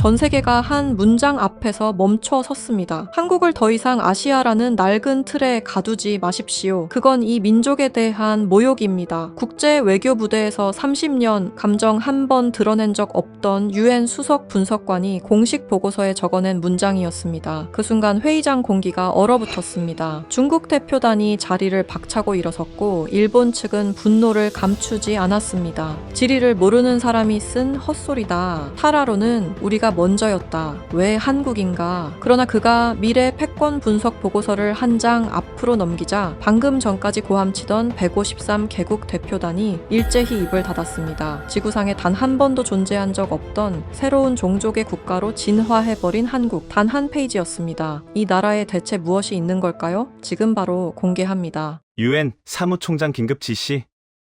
전 세계가 한 문장 앞에서 멈춰 섰습니다. 한국을 더 이상 아시아라는 낡은 틀에 가두지 마십시오. 그건 이 민족에 대한 모욕입니다. 국제 외교 무대에서 30년 감정 한 번 드러낸 적 없던 UN 수석 분석관이 공식 보고서에 적어낸 문장이었습니다. 그 순간 회의장 공기가 얼어붙었습니다. 중국 대표단이 자리를 박차고 일어섰고 일본 측은 분노를 감추지 않았습니다. 지리를 모르는 사람이 쓴 헛소리다. 타라로는 우리가 먼저였다. 왜 한국인가? 그러나 그가 미래 패권 분석 보고서를 한 장 앞으로 넘기자 방금 전까지 고함치던 153개국 대표단이 일제히 입을 닫았습니다. 지구상에 단 한 번도 존재한 적 없던 새로운 종족의 국가로 진화해버린 한국. 단 한 페이지였습니다. 이 나라에 대체 무엇이 있는 걸까요? 지금 바로 공개합니다. UN 사무총장 긴급 지시.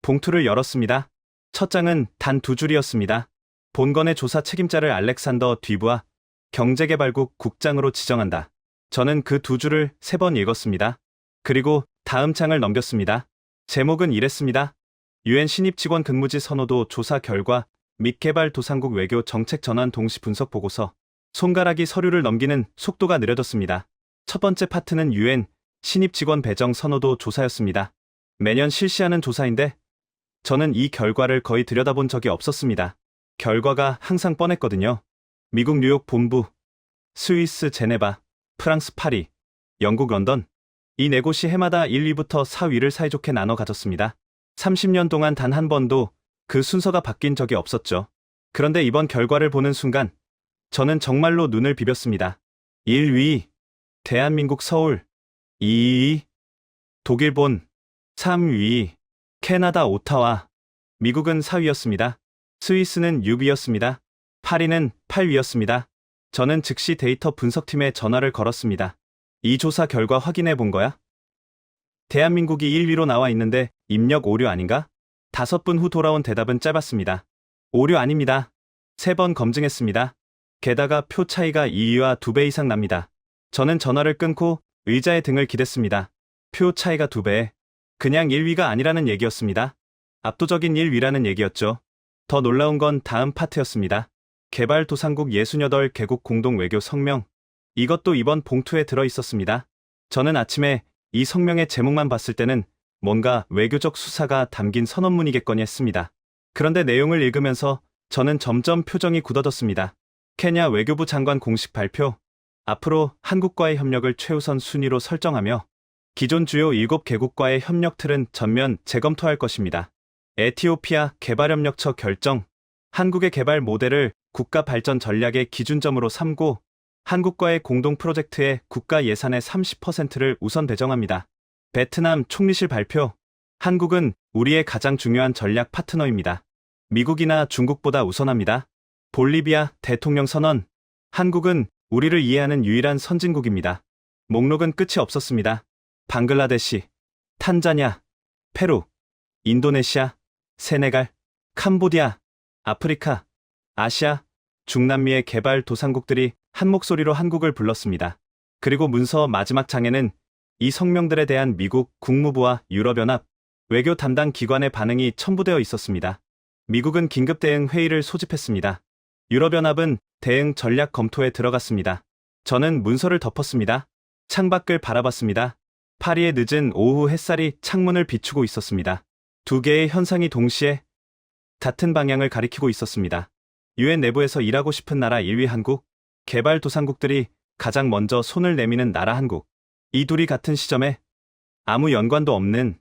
봉투를 열었습니다. 첫 장은 단 2줄이었습니다. 본건의 조사 책임자를 알렉산더 뒤브아 경제개발국 국장으로 지정한다. 저는 그 2줄을 3번 읽었습니다. 그리고 다음 장을 넘겼습니다. 제목은 이랬습니다. UN 신입 직원 근무지 선호도 조사 결과 및 개발도상국 외교 정책 전환 동시 분석 보고서. 손가락이 서류를 넘기는 속도가 느려졌습니다. 첫 번째 파트는 UN 신입 직원 배정 선호도 조사였습니다. 매년 실시하는 조사인데 저는 이 결과를 거의 들여다본 적이 없었습니다. 결과가 항상 뻔했거든요. 미국 뉴욕 본부, 스위스 제네바, 프랑스 파리, 영국 런던. 이 네 곳이 해마다 1, 2부터 4위를 사이좋게 나눠 가졌습니다. 30년 동안 단 한 번도 그 순서가 바뀐 적이 없었죠. 그런데 이번 결과를 보는 순간 저는 정말로 눈을 비볐습니다. 1위, 대한민국 서울. 2위, 독일 본. 3위, 캐나다 오타와. 미국은 4위였습니다. 스위스는 6위였습니다. 파리는 8위였습니다. 저는 즉시 데이터 분석팀에 전화를 걸었습니다. 이 조사 결과 확인해 본 거야? 대한민국이 1위로 나와 있는데 입력 오류 아닌가? 5분 후 돌아온 대답은 짧았습니다. 오류 아닙니다. 3번 검증했습니다. 게다가 표 차이가 2위와 2배 이상 납니다. 저는 전화를 끊고 의자에 등을 기댔습니다. 표 차이가 2배. 그냥 1위가 아니라는 얘기였습니다. 압도적인 1위라는 얘기였죠. 더 놀라운 건 다음 파트였습니다. 개발도상국 68개국 공동 외교 성명. 이것도 이번 봉투에 들어 있었습니다. 저는 아침에 이 성명의 제목만 봤을 때는 뭔가 외교적 수사가 담긴 선언문이겠거니 했습니다. 그런데 내용을 읽으면서 저는 점점 표정이 굳어졌습니다. 케냐 외교부 장관 공식 발표. 앞으로 한국과의 협력을 최우선 순위로 설정하며 기존 주요 7개국과의 협력 틀은 전면 재검토할 것입니다. 에티오피아 개발협력처 결정. 한국의 개발 모델을 국가 발전 전략의 기준점으로 삼고 한국과의 공동 프로젝트에 국가 예산의 30%를 우선 배정합니다. 베트남 총리실 발표. 한국은 우리의 가장 중요한 전략 파트너입니다. 미국이나 중국보다 우선합니다. 볼리비아 대통령 선언. 한국은 우리를 이해하는 유일한 선진국입니다. 목록은 끝이 없었습니다. 방글라데시, 탄자니아, 페루, 인도네시아, 세네갈, 캄보디아, 아프리카, 아시아, 중남미의 개발도상국들이 한 목소리로 한국을 불렀습니다. 그리고 문서 마지막 장에는 이 성명들에 대한 미국 국무부와 유럽연합, 외교 담당 기관의 반응이 첨부되어 있었습니다. 미국은 긴급 대응 회의를 소집했습니다. 유럽연합은 대응 전략 검토에 들어갔습니다. 저는 문서를 덮었습니다. 창밖을 바라봤습니다. 파리의 늦은 오후 햇살이 창문을 비추고 있었습니다. 두 개의 현상이 동시에 같은 방향을 가리키고 있었습니다. UN 내부에서 일하고 싶은 나라 1위 한국, 개발도상국들이 가장 먼저 손을 내미는 나라 한국. 이 둘이 같은 시점에 아무 연관도 없는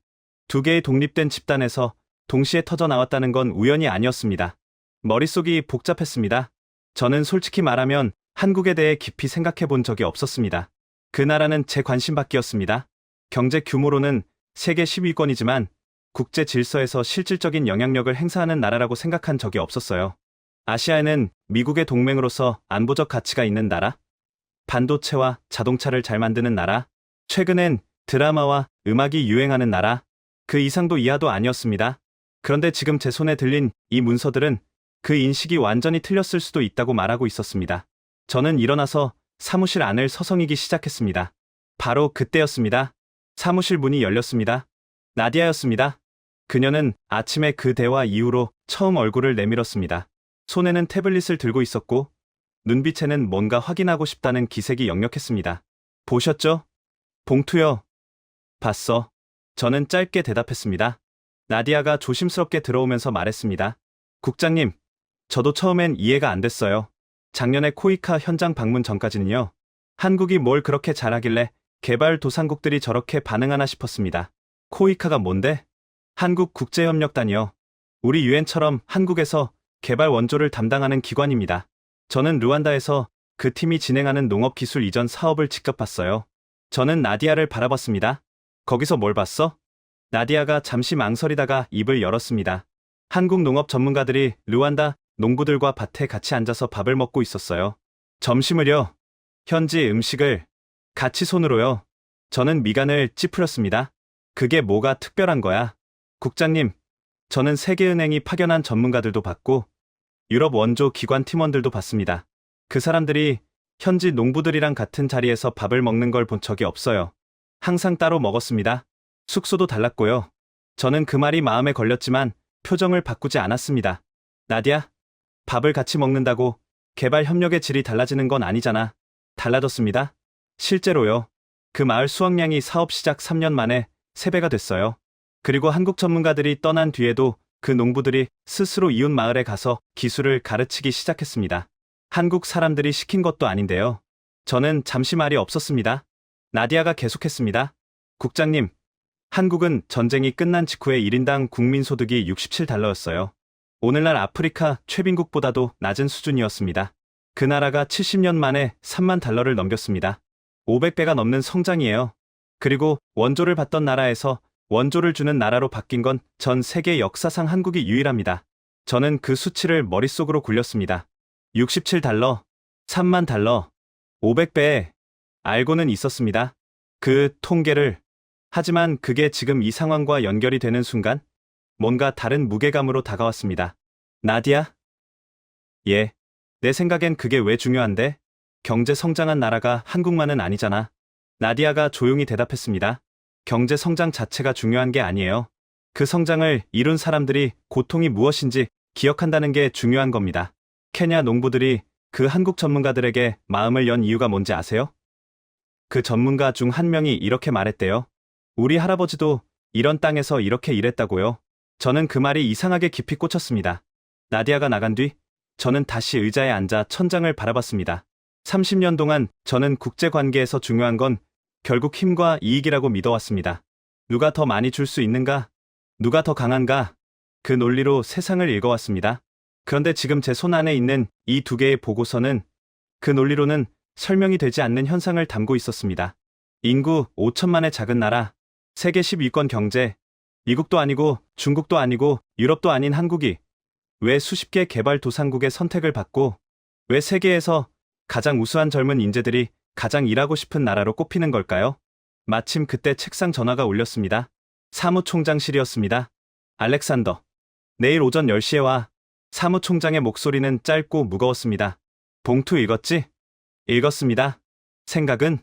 두 개의 독립된 집단에서 동시에 터져 나왔다는 건 우연이 아니었습니다. 머릿속이 복잡했습니다. 저는 솔직히 말하면 한국에 대해 깊이 생각해 본 적이 없었습니다. 그 나라는 제 관심 밖이었습니다. 경제 규모로는 세계 10위권이지만 국제 질서에서 실질적인 영향력을 행사하는 나라라고 생각한 적이 없었어요. 아시아에는 미국의 동맹으로서 안보적 가치가 있는 나라, 반도체와 자동차를 잘 만드는 나라, 최근엔 드라마와 음악이 유행하는 나라, 그 이상도 이하도 아니었습니다. 그런데 지금 제 손에 들린 이 문서들은 그 인식이 완전히 틀렸을 수도 있다고 말하고 있었습니다. 저는 일어나서 사무실 안을 서성이기 시작했습니다. 바로 그때였습니다. 사무실 문이 열렸습니다. 나디아였습니다. 그녀는 아침에 그 대화 이후로 처음 얼굴을 내밀었습니다. 손에는 태블릿을 들고 있었고 눈빛에는 뭔가 확인하고 싶다는 기색이 역력했습니다. 보셨죠? 봉투요. 봤어. 저는 짧게 대답했습니다. 나디아가 조심스럽게 들어오면서 말했습니다. 국장님, 저도 처음엔 이해가 안 됐어요. 작년에 코이카 현장 방문 전까지는요. 한국이 뭘 그렇게 잘하길래 개발도상국들이 저렇게 반응하나 싶었습니다. 코이카가 뭔데? 한국국제협력단이요. 우리 유엔처럼 한국에서 개발 원조를 담당하는 기관입니다. 저는 르완다에서 그 팀이 진행하는 농업기술 이전 사업을 직접 봤어요. 저는 나디아를 바라봤습니다. 거기서 뭘 봤어? 나디아가 잠시 망설이다가 입을 열었습니다. 한국 농업 전문가들이 르완다 농부들과 밭에 같이 앉아서 밥을 먹고 있었어요. 점심을요. 현지 음식을 같이 손으로요. 저는 미간을 찌푸렸습니다. 그게 뭐가 특별한 거야? 국장님, 저는 세계은행이 파견한 전문가들도 봤고 유럽 원조 기관 팀원들도 봤습니다. 그 사람들이 현지 농부들이랑 같은 자리에서 밥을 먹는 걸 본 적이 없어요. 항상 따로 먹었습니다. 숙소도 달랐고요. 저는 그 말이 마음에 걸렸지만 표정을 바꾸지 않았습니다. 나디아, 밥을 같이 먹는다고 개발 협력의 질이 달라지는 건 아니잖아. 달라졌습니다. 실제로요. 그 마을 수확량이 사업 시작 3년 만에 3배가 됐어요. 그리고 한국 전문가들이 떠난 뒤에도 그 농부들이 스스로 이웃 마을에 가서 기술을 가르치기 시작했습니다. 한국 사람들이 시킨 것도 아닌데요. 저는 잠시 말이 없었습니다. 나디아가 계속했습니다. 국장님, 한국은 전쟁이 끝난 직후에 1인당 국민소득이 $67였어요. 오늘날 아프리카 최빈국보다도 낮은 수준이었습니다. 그 나라가 70년 만에 $30,000를 넘겼습니다. 500배가 넘는 성장이에요. 그리고 원조를 받던 나라에서 원조를 주는 나라로 바뀐 건 전 세계 역사상 한국이 유일합니다. 저는 그 수치를 머릿속으로 굴렸습니다. $67, $30,000, 500배. 알고는 있었습니다. 그 통계를. 하지만 그게 지금 이 상황과 연결이 되는 순간 뭔가 다른 무게감으로 다가왔습니다. 나디아? 예. 내 생각엔 그게 왜 중요한데? 경제 성장한 나라가 한국만은 아니잖아. 나디아가 조용히 대답했습니다. 경제 성장 자체가 중요한 게 아니에요. 그 성장을 이룬 사람들이 고통이 무엇인지 기억한다는 게 중요한 겁니다. 케냐 농부들이 그 한국 전문가들에게 마음을 연 이유가 뭔지 아세요? 그 전문가 중 한 명이 이렇게 말했대요. 우리 할아버지도 이런 땅에서 이렇게 일했다고요. 저는 그 말이 이상하게 깊이 꽂혔습니다. 나디아가 나간 뒤 저는 다시 의자에 앉아 천장을 바라봤습니다. 30년 동안 저는 국제관계에서 중요한 건 결국 힘과 이익이라고 믿어왔습니다. 누가 더 많이 줄 수 있는가? 누가 더 강한가? 그 논리로 세상을 읽어왔습니다. 그런데 지금 제 손 안에 있는 이 2개의 보고서는 그 논리로는 설명이 되지 않는 현상을 담고 있었습니다. 인구 5천만의 작은 나라, 세계 10위권 경제, 미국도 아니고 중국도 아니고 유럽도 아닌 한국이 왜 수십 개 개발도상국의 선택을 받고 왜 세계에서 가장 우수한 젊은 인재들이 가장 일하고 싶은 나라로 꼽히는 걸까요? 마침 그때 책상 전화가 울렸습니다. 사무총장실이었습니다. 알렉산더, 내일 오전 10시에 와. 사무총장의 목소리는 짧고 무거웠습니다. 봉투 읽었지? 읽었습니다. 생각은?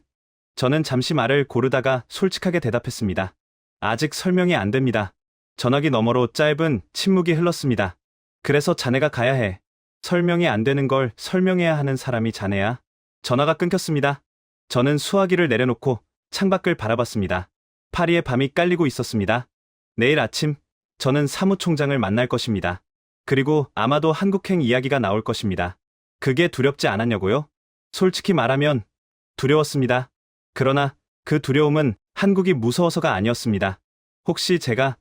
저는 잠시 말을 고르다가 솔직하게 대답했습니다. 아직 설명이 안 됩니다. 전화기 너머로 짧은 침묵이 흘렀습니다. 그래서 자네가 가야 해. 설명이 안 되는 걸 설명해야 하는 사람이 자네야. 전화가 끊겼습니다. 저는 수화기를 내려놓고 창밖을 바라봤습니다. 파리의 밤이 깔리고 있었습니다. 내일 아침 저는 사무총장을 만날 것입니다. 그리고 아마도 한국행 이야기가 나올 것입니다. 그게 두렵지 않았냐고요? 솔직히 말하면 두려웠습니다. 그러나 그 두려움은 한국이 무서워서가 아니었습니다. 혹시 제가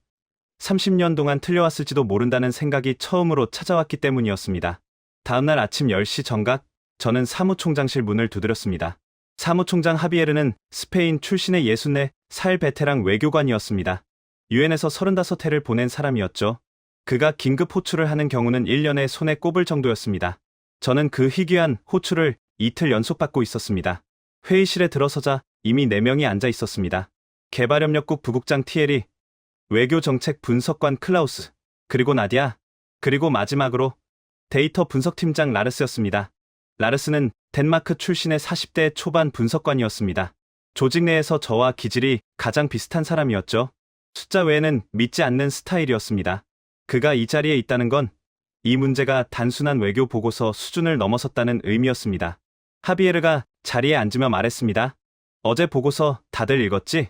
30년 동안 틀려왔을지도 모른다는 생각이 처음으로 찾아왔기 때문이었습니다. 다음날 아침 10시 정각, 저는 사무총장실 문을 두드렸습니다. 사무총장 하비에르는 스페인 출신의 64살 베테랑 외교관이었습니다. 유엔에서 35회를 보낸 사람이었죠. 그가 긴급 호출을 하는 경우는 1년에 손에 꼽을 정도였습니다. 저는 그 희귀한 호출을 이틀 연속 받고 있었습니다. 회의실에 들어서자 이미 4명이 앉아 있었습니다. 개발협력국 부국장 티에리, 외교정책 분석관 클라우스, 그리고 나디아, 그리고 마지막으로 데이터 분석팀장 라르스였습니다. 라르스는 덴마크 출신의 40대 초반 분석관이었습니다. 조직 내에서 저와 기질이 가장 비슷한 사람이었죠. 숫자 외에는 믿지 않는 스타일이었습니다. 그가 이 자리에 있다는 건 이 문제가 단순한 외교 보고서 수준을 넘어섰다는 의미였습니다. 하비에르가 자리에 앉으며 말했습니다. 어제 보고서 다들 읽었지?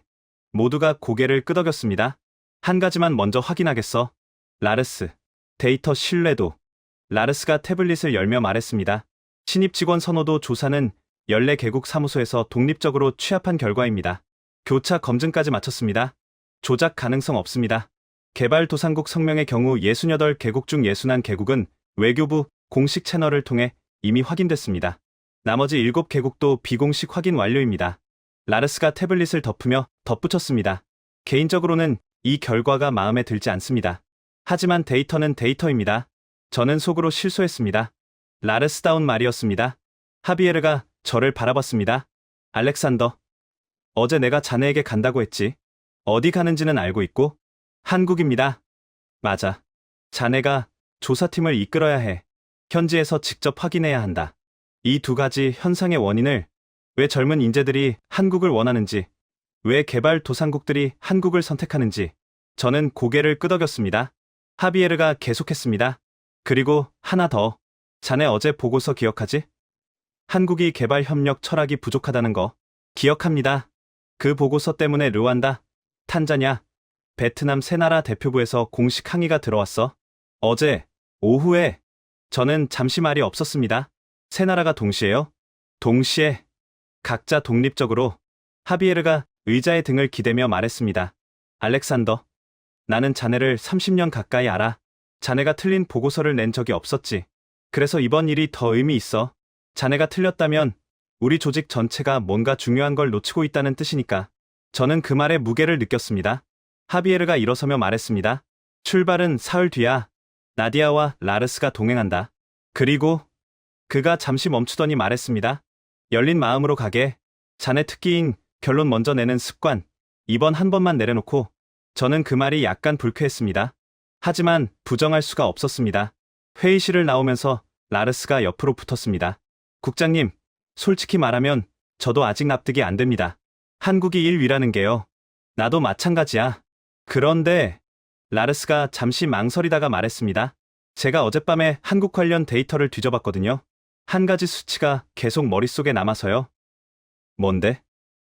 모두가 고개를 끄덕였습니다. 한 가지만 먼저 확인하겠어. 라르스. 데이터 신뢰도. 라르스가 태블릿을 열며 말했습니다. 신입 직원 선호도 조사는 14개국 사무소에서 독립적으로 취합한 결과입니다. 교차 검증까지 마쳤습니다. 조작 가능성 없습니다. 개발도상국 성명의 경우 68개국 중 61개국은 외교부 공식 채널을 통해 이미 확인됐습니다. 나머지 7개국도 비공식 확인 완료입니다. 라르스가 태블릿을 덮으며 덧붙였습니다. 개인적으로는 이 결과가 마음에 들지 않습니다. 하지만 데이터는 데이터입니다. 저는 속으로 실소했습니다. 라르스다운 말이었습니다. 하비에르가 저를 바라봤습니다. 알렉산더. 어제 내가 자네에게 간다고 했지. 어디 가는지는 알고 있고? 한국입니다. 맞아. 자네가 조사팀을 이끌어야 해. 현지에서 직접 확인해야 한다. 이 두 가지 현상의 원인을, 왜 젊은 인재들이 한국을 원하는지, 왜 개발도상국들이 한국을 선택하는지, 저는 고개를 끄덕였습니다. 하비에르가 계속했습니다. 그리고 하나 더. 자네 어제 보고서 기억하지? 한국이 개발협력 철학이 부족하다는 거. 기억합니다. 그 보고서 때문에 르완다, 탄자냐, 베트남 세 나라 대표부에서 공식 항의가 들어왔어. 어제 오후에 저는 잠시 말이 없었습니다. 세 나라가 동시에요? 동시에 각자 독립적으로. 하비에르가 의자의 등을 기대며 말했습니다. 알렉산더, 나는 자네를 30년 가까이 알아. 자네가 틀린 보고서를 낸 적이 없었지. 그래서 이번 일이 더 의미 있어. 자네가 틀렸다면 우리 조직 전체가 뭔가 중요한 걸 놓치고 있다는 뜻이니까. 저는 그 말에 무게를 느꼈습니다. 하비에르가 일어서며 말했습니다. 출발은 사흘 뒤야. 나디아와 라르스가 동행한다. 그리고 그가 잠시 멈추더니 말했습니다. 열린 마음으로 가게. 자네 특기인 결론 먼저 내는 습관. 이번 한 번만 내려놓고. 저는 그 말이 약간 불쾌했습니다. 하지만 부정할 수가 없었습니다. 회의실을 나오면서 라르스가 옆으로 붙었습니다. 국장님, 솔직히 말하면 저도 아직 납득이 안 됩니다. 한국이 1위라는 게요. 나도 마찬가지야. 그런데 라르스가 잠시 망설이다가 말했습니다. 제가 어젯밤에 한국 관련 데이터를 뒤져봤거든요. 한 가지 수치가 계속 머릿속에 남아서요. 뭔데?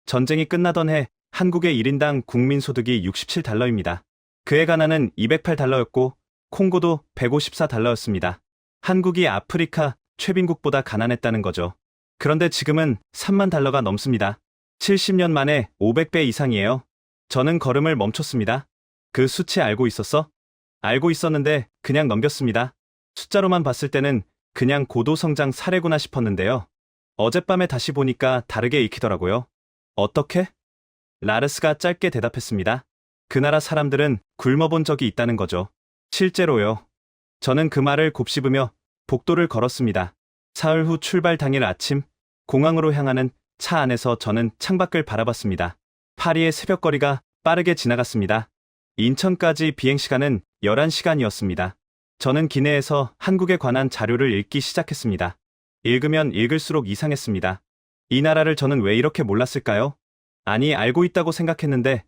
전쟁이 끝나던 해 한국의 1인당 국민소득이 $67입니다. 그해 가나는 $208였고 콩고도 $154였습니다. 한국이 아프리카 최빈국보다 가난했다는 거죠. 그런데 지금은 $30,000가 넘습니다. 70년 만에 500배 이상이에요. 저는 걸음을 멈췄습니다. 그 수치 알고 있었어? 알고 있었는데 그냥 넘겼습니다. 숫자로만 봤을 때는 그냥 고도성장 사례구나 싶었는데요. 어젯밤에 다시 보니까 다르게 읽히더라고요. 어떻게? 라르스가 짧게 대답했습니다. 그 나라 사람들은 굶어본 적이 있다는 거죠. 실제로요. 저는 그 말을 곱씹으며 복도를 걸었습니다. 사흘 후 출발 당일 아침, 공항으로 향하는 차 안에서 저는 창밖을 바라봤습니다. 파리의 새벽거리가 빠르게 지나갔습니다. 인천까지 비행시간은 11시간이었습니다. 저는 기내에서 한국에 관한 자료를 읽기 시작했습니다. 읽으면 읽을수록 이상했습니다. 이 나라를 저는 왜 이렇게 몰랐을까요? 아니, 알고 있다고 생각했는데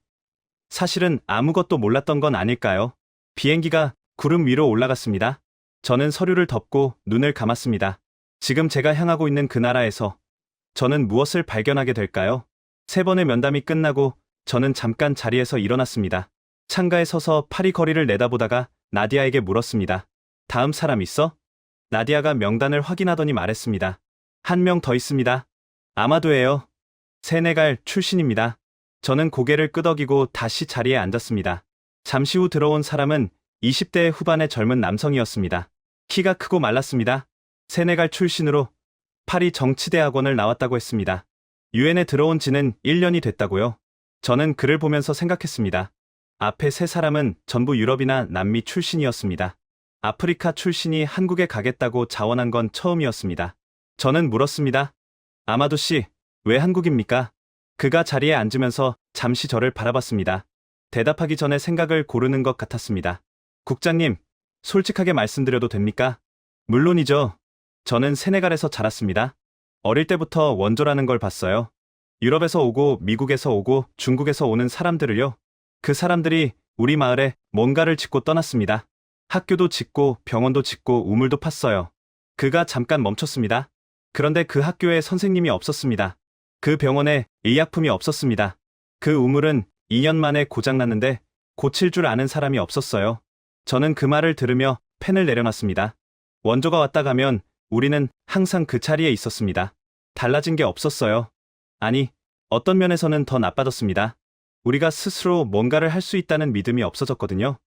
사실은 아무것도 몰랐던 건 아닐까요? 비행기가 구름 위로 올라갔습니다. 저는 서류를 덮고 눈을 감았습니다. 지금 제가 향하고 있는 그 나라에서 저는 무엇을 발견하게 될까요? 3번의 면담이 끝나고 저는 잠깐 자리에서 일어났습니다. 창가에 서서 파리 거리를 내다보다가 나디아에게 물었습니다. 다음 사람 있어? 나디아가 명단을 확인하더니 말했습니다. 한 명 더 있습니다. 아마도예요. 세네갈 출신입니다. 저는 고개를 끄덕이고 다시 자리에 앉았습니다. 잠시 후 들어온 사람은 20대 후반의 젊은 남성이었습니다. 키가 크고 말랐습니다. 세네갈 출신으로 파리 정치대학원을 나왔다고 했습니다. 유엔에 들어온 지는 1년이 됐다고요. 저는 그를 보면서 생각했습니다. 앞에 세 사람은 전부 유럽이나 남미 출신이었습니다. 아프리카 출신이 한국에 가겠다고 자원한 건 처음이었습니다. 저는 물었습니다. 아마도 씨, 왜 한국입니까? 그가 자리에 앉으면서 잠시 저를 바라봤습니다. 대답하기 전에 생각을 고르는 것 같았습니다. 국장님, 솔직하게 말씀드려도 됩니까? 물론이죠. 저는 세네갈에서 자랐습니다. 어릴 때부터 원조라는 걸 봤어요. 유럽에서 오고 미국에서 오고 중국에서 오는 사람들을요. 그 사람들이 우리 마을에 뭔가를 짓고 떠났습니다. 학교도 짓고 병원도 짓고 우물도 팠어요. 그가 잠깐 멈췄습니다. 그런데 그 학교에 선생님이 없었습니다. 그 병원에 의약품이 없었습니다. 그 우물은 2년 만에 고장났는데 고칠 줄 아는 사람이 없었어요. 저는 그 말을 들으며 펜을 내려놨습니다. 원조가 왔다 가면 우리는 항상 그 자리에 있었습니다. 달라진 게 없었어요. 아니, 어떤 면에서는 더 나빠졌습니다. 우리가 스스로 뭔가를 할 수 있다는 믿음이 없어졌거든요.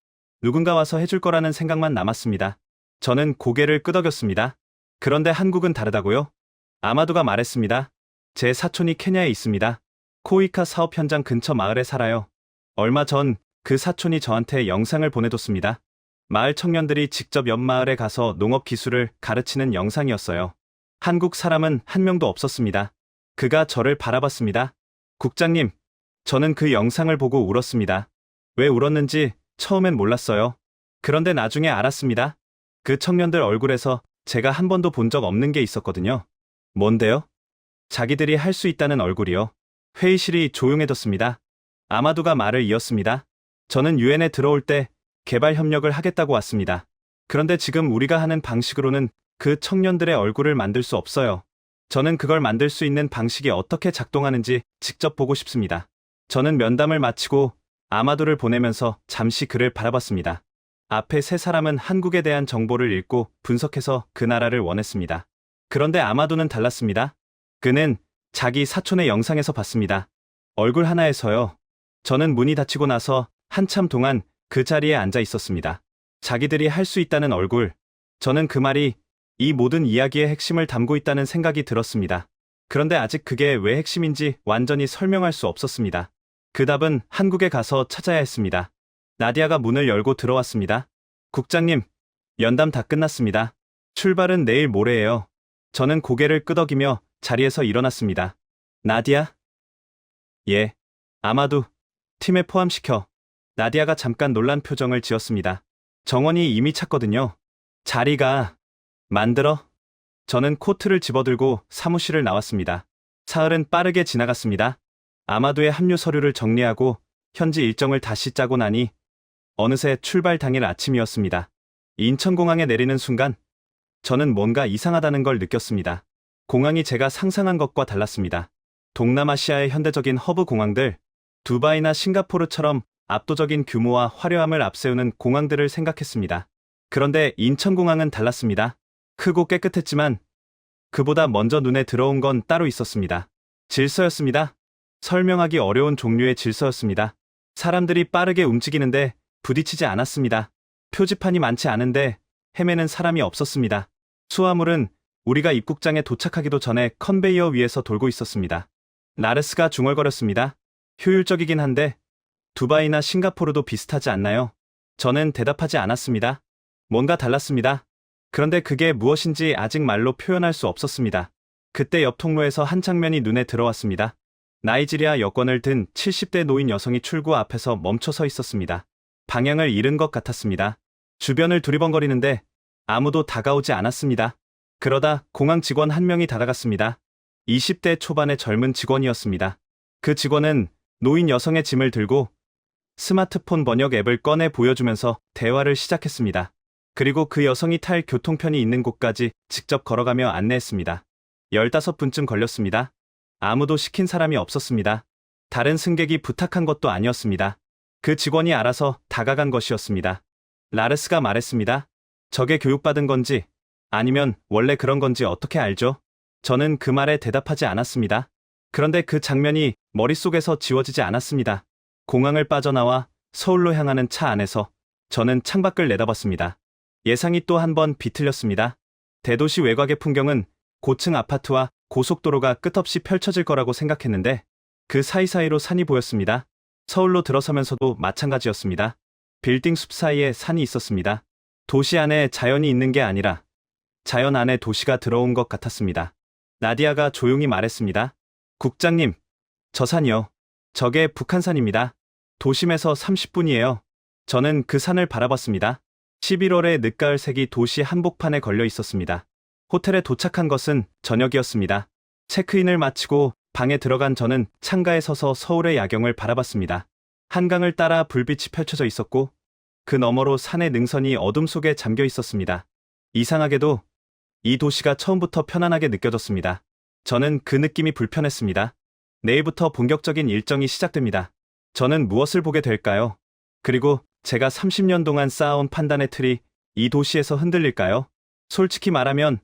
누군가 와서 해줄 거라는 생각만 남았습니다. 저는 고개를 끄덕였습니다. 그런데 한국은 다르다고요? 아마도가 말했습니다. 제 사촌이 케냐에 있습니다. 코이카 사업 현장 근처 마을에 살아요. 얼마 전 그 사촌이 저한테 영상을 보내줬습니다. 마을 청년들이 직접 옆 마을에 가서 농업 기술을 가르치는 영상이었어요. 한국 사람은 한 명도 없었습니다. 그가 저를 바라봤습니다. 국장님, 저는 그 영상을 보고 울었습니다. 왜 울었는지 처음엔 몰랐어요. 그런데 나중에 알았습니다. 그 청년들 얼굴에서 제가 한 번도 본 적 없는 게 있었거든요. 뭔데요? 자기들이 할 수 있다는 얼굴이요. 회의실이 조용해졌습니다. 아마두가 말을 이었습니다. 저는 유엔에 들어올 때 개발 협력을 하겠다고 왔습니다. 그런데 지금 우리가 하는 방식으로는 그 청년들의 얼굴을 만들 수 없어요. 저는 그걸 만들 수 있는 방식이 어떻게 작동하는지 직접 보고 싶습니다. 저는 면담을 마치고 아마두를 보내면서 잠시 그를 바라봤습니다. 앞에 세 사람은 한국에 대한 정보를 읽고 분석해서 그 나라를 원했습니다. 그런데 아마두는 달랐습니다. 그는 자기 사촌의 영상에서 봤습니다. 얼굴 하나에서요. 저는 문이 닫히고 나서 한참 동안 그 자리에 앉아 있었습니다. 자기들이 할 수 있다는 얼굴. 저는 그 말이 이 모든 이야기의 핵심을 담고 있다는 생각이 들었습니다. 그런데 아직 그게 왜 핵심인지 완전히 설명할 수 없었습니다. 그 답은 한국에 가서 찾아야 했습니다. 나디아가 문을 열고 들어왔습니다. 국장님, 연담 다 끝났습니다. 출발은 내일 모레예요. 저는 고개를 끄덕이며 자리에서 일어났습니다. 나디아? 예. 아마두, 팀에 포함시켜. 나디아가 잠깐 놀란 표정을 지었습니다. 정원이 이미 찼거든요. 자리가 만들어? 저는 코트를 집어들고 사무실을 나왔습니다. 사흘은 빠르게 지나갔습니다. 아마두의 합류 서류를 정리하고 현지 일정을 다시 짜고 나니 어느새 출발 당일 아침이었습니다. 인천공항에 내리는 순간 저는 뭔가 이상하다는 걸 느꼈습니다. 공항이 제가 상상한 것과 달랐습니다. 동남아시아의 현대적인 허브 공항들, 두바이나 싱가포르처럼 압도적인 규모와 화려함을 앞세우는 공항들을 생각했습니다. 그런데 인천공항은 달랐습니다. 크고 깨끗했지만 그보다 먼저 눈에 들어온 건 따로 있었습니다. 질서였습니다. 설명하기 어려운 종류의 질서였습니다. 사람들이 빠르게 움직이는데 부딪히지 않았습니다. 표지판이 많지 않은데 헤매는 사람이 없었습니다. 수화물은 우리가 입국장에 도착하기도 전에 컨베이어 위에서 돌고 있었습니다. 나르스가 중얼거렸습니다. 효율적이긴 한데 두바이나 싱가포르도 비슷하지 않나요? 저는 대답하지 않았습니다. 뭔가 달랐습니다. 그런데 그게 무엇인지 아직 말로 표현할 수 없었습니다. 그때 옆 통로에서 한 장면이 눈에 들어왔습니다. 나이지리아 여권을 든 70대 노인 여성이 출구 앞에서 멈춰 서 있었습니다. 방향을 잃은 것 같았습니다. 주변을 두리번거리는데 아무도 다가오지 않았습니다. 그러다 공항 직원 한 명이 다가갔습니다. 20대 초반의 젊은 직원이었습니다. 그 직원은 노인 여성의 짐을 들고 스마트폰 번역 앱을 꺼내 보여주면서 대화를 시작했습니다. 그리고 그 여성이 탈 교통편이 있는 곳까지 직접 걸어가며 안내했습니다. 15분쯤 걸렸습니다. 아무도 시킨 사람이 없었습니다. 다른 승객이 부탁한 것도 아니었습니다. 그 직원이 알아서 다가간 것이었습니다. 라르스가 말했습니다. 저게 교육받은 건지 아니면 원래 그런 건지 어떻게 알죠? 저는 그 말에 대답하지 않았습니다. 그런데 그 장면이 머릿속에서 지워지지 않았습니다. 공항을 빠져나와 서울로 향하는 차 안에서 저는 창밖을 내다봤습니다. 예상이 또 한 번 비틀렸습니다. 대도시 외곽의 풍경은 고층 아파트와 고속도로가 끝없이 펼쳐질 거라고 생각했는데 그 사이사이로 산이 보였습니다. 서울로 들어서면서도 마찬가지였습니다. 빌딩 숲 사이에 산이 있었습니다. 도시 안에 자연이 있는 게 아니라 자연 안에 도시가 들어온 것 같았습니다. 나디아가 조용히 말했습니다. 국장님, 저 산이요. 저게 북한산입니다. 도심에서 30분이에요. 저는 그 산을 바라봤습니다. 11월의 늦가을 색이 도시 한복판에 걸려 있었습니다. 호텔에 도착한 것은 저녁이었습니다. 체크인을 마치고 방에 들어간 저는 창가에 서서 서울의 야경을 바라봤습니다. 한강을 따라 불빛이 펼쳐져 있었고 그 너머로 산의 능선이 어둠 속에 잠겨 있었습니다. 이상하게도 이 도시가 처음부터 편안하게 느껴졌습니다. 저는 그 느낌이 불편했습니다. 내일부터 본격적인 일정이 시작됩니다. 저는 무엇을 보게 될까요? 그리고 제가 30년 동안 쌓아온 판단의 틀이 이 도시에서 흔들릴까요? 솔직히 말하면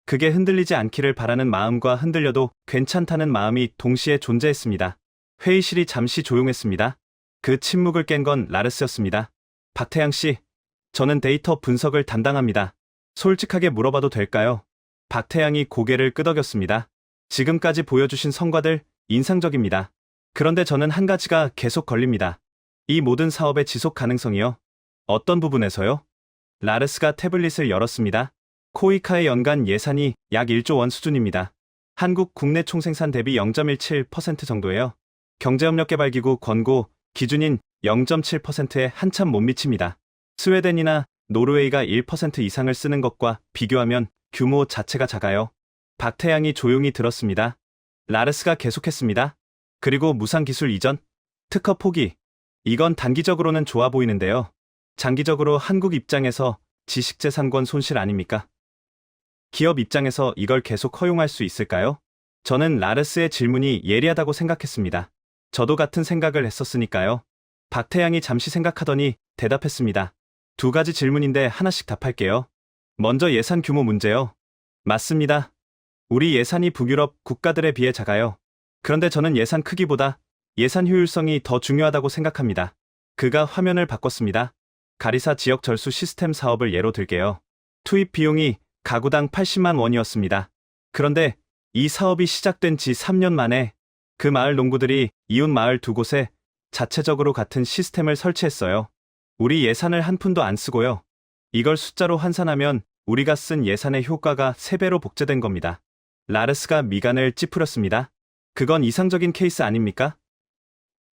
그게 흔들리지 않기를 바라는 마음과 흔들려도 괜찮다는 마음이 동시에 존재했습니다. 회의실이 잠시 조용했습니다. 그 침묵을 깬 건 라르스였습니다. 박태양 씨, 저는 데이터 분석을 담당합니다. 솔직하게 물어봐도 될까요? 박태양이 고개를 끄덕였습니다. 지금까지 보여주신 성과들 인상적입니다. 그런데 저는 한 가지가 계속 걸립니다. 이 모든 사업의 지속 가능성이요? 어떤 부분에서요? 라르스가 태블릿을 열었습니다. 코이카의 연간 예산이 약 1조 원 수준입니다. 한국 국내 총생산 대비 0.17% 정도예요. 경제협력개발기구 권고 기준인 0.7%에 한참 못 미칩니다. 스웨덴이나 노르웨이가 1% 이상을 쓰는 것과 비교하면 규모 자체가 작아요. 박태양이 조용히 들었습니다. 라르스가 계속했습니다. 그리고 무상기술 이전, 특허 포기. 이건 단기적으로는 좋아 보이는데요. 장기적으로 한국 입장에서 지식재산권 손실 아닙니까? 기업 입장에서 이걸 계속 허용할 수 있을까요? 저는 라르스의 질문이 예리하다고 생각했습니다. 저도 같은 생각을 했었으니까요. 박태양이 잠시 생각하더니 대답했습니다. 두 가지 질문인데 하나씩 답할게요. 먼저 예산 규모 문제요. 맞습니다. 우리 예산이 북유럽 국가들에 비해 작아요. 그런데 저는 예산 크기보다 예산 효율성이 더 중요하다고 생각합니다. 그가 화면을 바꿨습니다. 가리사 지역 절수 시스템 사업을 예로 들게요. 투입 비용이 가구당 80만 원이었습니다. 그런데 이 사업이 시작된 지 3년 만에 그 마을 농부들이 이웃 마을 두 곳에 자체적으로 같은 시스템을 설치했어요. 우리 예산을 한 푼도 안 쓰고요. 이걸 숫자로 환산하면 우리가 쓴 예산의 효과가 3배로 복제된 겁니다. 라르스가 미간을 찌푸렸습니다. 그건 이상적인 케이스 아닙니까?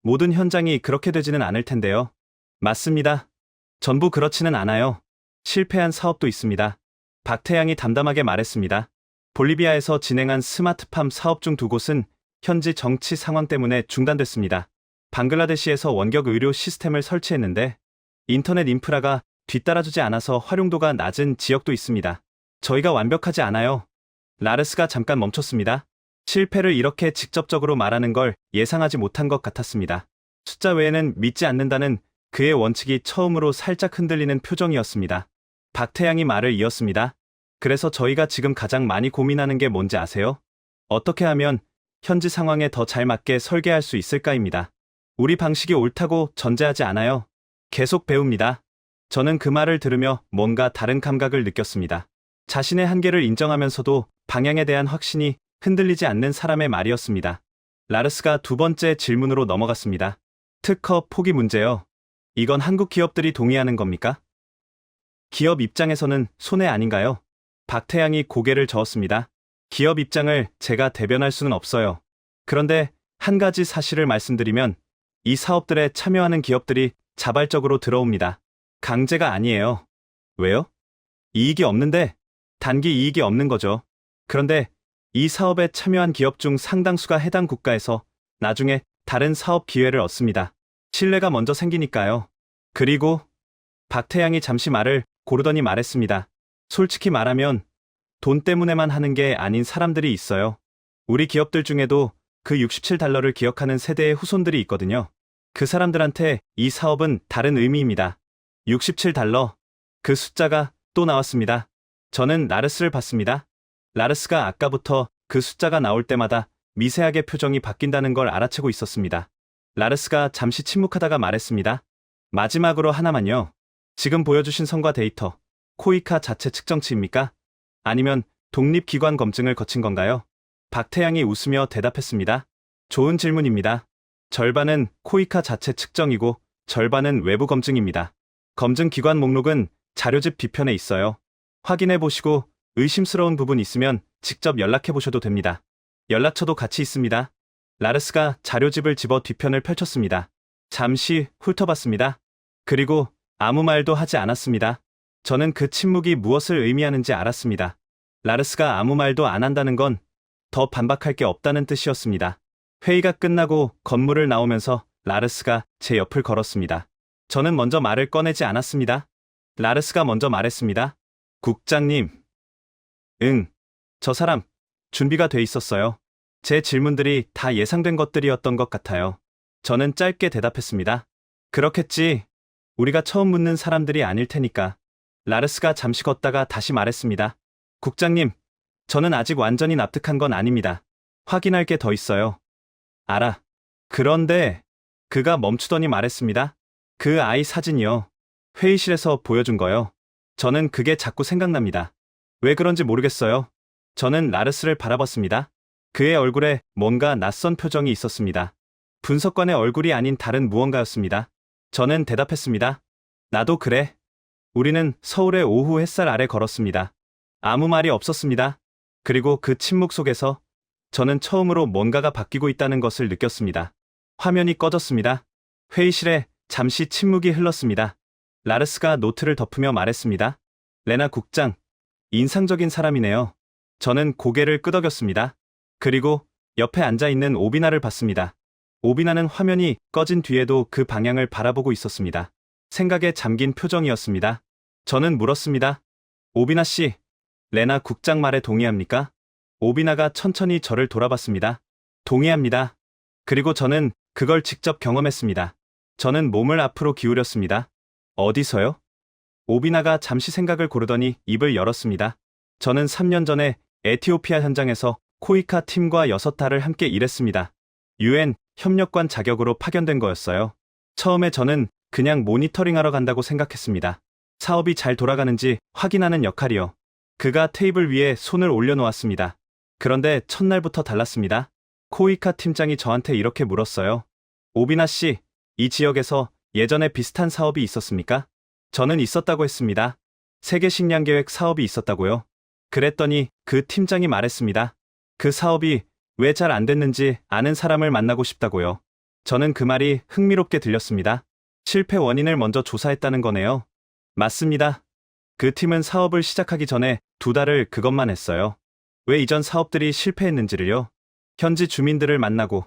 모든 현장이 그렇게 되지는 않을 텐데요. 맞습니다. 전부 그렇지는 않아요. 실패한 사업도 있습니다. 박태양이 담담하게 말했습니다. 볼리비아에서 진행한 스마트팜 사업 중 2곳은 현지 정치 상황 때문에 중단됐습니다. 방글라데시에서 원격 의료 시스템을 설치했는데 인터넷 인프라가 뒤따라주지 않아서 활용도가 낮은 지역도 있습니다. 저희가 완벽하지 않아요. 라르스가 잠깐 멈췄습니다. 실패를 이렇게 직접적으로 말하는 걸 예상하지 못한 것 같았습니다. 숫자 외에는 믿지 않는다는 그의 원칙이 처음으로 살짝 흔들리는 표정이었습니다. 박태양이 말을 이었습니다. 그래서 저희가 지금 가장 많이 고민하는 게 뭔지 아세요? 어떻게 하면 현지 상황에 더 잘 맞게 설계할 수 있을까입니다. 우리 방식이 옳다고 전제하지 않아요. 계속 배웁니다. 저는 그 말을 들으며 뭔가 다른 감각을 느꼈습니다. 자신의 한계를 인정하면서도 방향에 대한 확신이 흔들리지 않는 사람의 말이었습니다. 라르스가 두 번째 질문으로 넘어갔습니다. 특허 포기 문제요. 이건 한국 기업들이 동의하는 겁니까? 기업 입장에서는 손해 아닌가요? 박태양이 고개를 저었습니다. 기업 입장을 제가 대변할 수는 없어요. 그런데 한 가지 사실을 말씀드리면 이 사업들에 참여하는 기업들이 자발적으로 들어옵니다. 강제가 아니에요. 왜요? 이익이 없는데 단기 이익이 없는 거죠. 그런데 이 사업에 참여한 기업 중 상당수가 해당 국가에서 나중에 다른 사업 기회를 얻습니다. 신뢰가 먼저 생기니까요. 그리고 박태양이 잠시 말을 고르더니 말했습니다. 솔직히 말하면 돈 때문에만 하는 게 아닌 사람들이 있어요. 우리 기업들 중에도 그 67달러를 기억하는 세대의 후손들이 있거든요. 그 사람들한테 이 사업은 다른 의미입니다. 67달러. 그 숫자가 또 나왔습니다. 저는 라르스를 봤습니다. 라르스가 아까부터 그 숫자가 나올 때마다 미세하게 표정이 바뀐다는 걸 알아채고 있었습니다. 라르스가 잠시 침묵하다가 말했습니다. 마지막으로 하나만요. 지금 보여주신 성과 데이터, 코이카 자체 측정치입니까? 아니면 독립기관 검증을 거친 건가요? 박태양이 웃으며 대답했습니다. 좋은 질문입니다. 절반은 코이카 자체 측정이고 절반은 외부 검증입니다. 검증 기관 목록은 자료집 뒤편에 있어요. 확인해 보시고 의심스러운 부분 있으면 직접 연락해 보셔도 됩니다. 연락처도 같이 있습니다. 라르스가 자료집을 집어 뒤편을 펼쳤습니다. 잠시 훑어봤습니다. 그리고 아무 말도 하지 않았습니다. 저는 그 침묵이 무엇을 의미하는지 알았습니다. 라르스가 아무 말도 안 한다는 건 더 반박할 게 없다는 뜻이었습니다. 회의가 끝나고 건물을 나오면서 라르스가 제 옆을 걸었습니다. 저는 먼저 말을 꺼내지 않았습니다. 라르스가 먼저 말했습니다. 국장님. 응. 저 사람, 준비가 돼 있었어요. 제 질문들이 다 예상된 것들이었던 것 같아요. 저는 짧게 대답했습니다. 그렇겠지. 우리가 처음 묻는 사람들이 아닐 테니까. 라르스가 잠시 걷다가 다시 말했습니다. 국장님, 저는 아직 완전히 납득한 건 아닙니다. 확인할 게 더 있어요. 알아. 그런데 그가 멈추더니 말했습니다. 그 아이 사진이요. 회의실에서 보여준 거요. 저는 그게 자꾸 생각납니다. 왜 그런지 모르겠어요. 저는 라르스를 바라봤습니다. 그의 얼굴에 뭔가 낯선 표정이 있었습니다. 분석관의 얼굴이 아닌 다른 무언가였습니다. 저는 대답했습니다. 나도 그래. 우리는 서울의 오후 햇살 아래 걸었습니다. 아무 말이 없었습니다. 그리고 그 침묵 속에서 저는 처음으로 뭔가가 바뀌고 있다는 것을 느꼈습니다. 화면이 꺼졌습니다. 회의실에 잠시 침묵이 흘렀습니다. 라르스가 노트를 덮으며 말했습니다. 레나 국장, 인상적인 사람이네요. 저는 고개를 끄덕였습니다. 그리고 옆에 앉아있는 오비나를 봤습니다. 오비나는 화면이 꺼진 뒤에도 그 방향을 바라보고 있었습니다. 생각에 잠긴 표정이었습니다. 저는 물었습니다. 오비나 씨, 레나 국장 말에 동의합니까? 오비나가 천천히 저를 돌아봤습니다. 동의합니다. 그리고 저는 그걸 직접 경험했습니다. 저는 몸을 앞으로 기울였습니다. 어디서요? 오비나가 잠시 생각을 고르더니 입을 열었습니다. 저는 3년 전에 에티오피아 현장에서 코이카 팀과 6달을 함께 일했습니다. UN 협력관 자격으로 파견된 거였어요. 처음에 저는 그냥 모니터링하러 간다고 생각했습니다. 사업이 잘 돌아가는지 확인하는 역할이요. 그가 테이블 위에 손을 올려놓았습니다. 그런데 첫날부터 달랐습니다. 코이카 팀장이 저한테 이렇게 물었어요. 오비나 씨, 이 지역에서 예전에 비슷한 사업이 있었습니까? 저는 있었다고 했습니다. 세계 식량 계획 사업이 있었다고요. 그랬더니 그 팀장이 말했습니다. 그 사업이 왜 잘 안 됐는지 아는 사람을 만나고 싶다고요. 저는 그 말이 흥미롭게 들렸습니다. 실패 원인을 먼저 조사했다는 거네요. 맞습니다. 그 팀은 사업을 시작하기 전에 2달을 그것만 했어요. 왜 이전 사업들이 실패했는지를요. 현지 주민들을 만나고,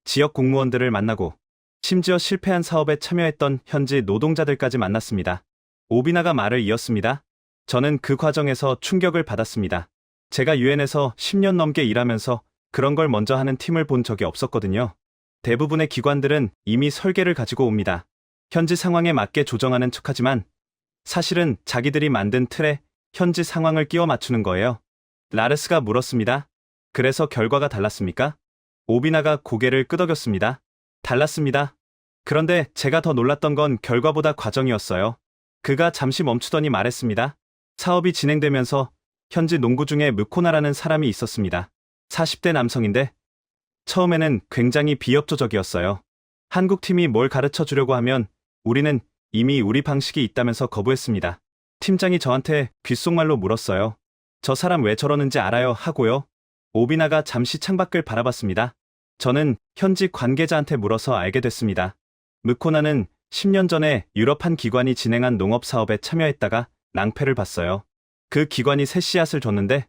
지역 공무원들을 만나고, 심지어 실패한 사업에 참여했던 현지 노동자들까지 만났습니다. 오비나가 말을 이었습니다. 저는 그 과정에서 충격을 받았습니다. 제가 유엔에서 10년 넘게 일하면서 그런 걸 먼저 하는 팀을 본 적이 없었거든요. 대부분의 기관들은 이미 설계를 가지고 옵니다. 현지 상황에 맞게 조정하는 척하지만 사실은 자기들이 만든 틀에 현지 상황을 끼워 맞추는 거예요. 라르스가 물었습니다. 그래서 결과가 달랐습니까? 오비나가 고개를 끄덕였습니다. 달랐습니다. 그런데 제가 더 놀랐던 건 결과보다 과정이었어요. 그가 잠시 멈추더니 말했습니다. 사업이 진행되면서 현지 농부 중에 무코나라는 사람이 있었습니다. 40대 남성인데 처음에는 굉장히 비협조적이었어요. 한국 팀이 뭘 가르쳐 주려고 하면 우리는 이미 우리 방식이 있다면서 거부했습니다. 팀장이 저한테 귓속말로 물었어요. 저 사람 왜 저러는지 알아요? 하고요. 오비나가 잠시 창밖을 바라봤습니다. 저는 현지 관계자한테 물어서 알게 됐습니다. 무코나는 10년 전에 유럽 한 기관이 진행한 농업 사업에 참여했다가 낭패를 봤어요. 그 기관이 새 씨앗을 줬는데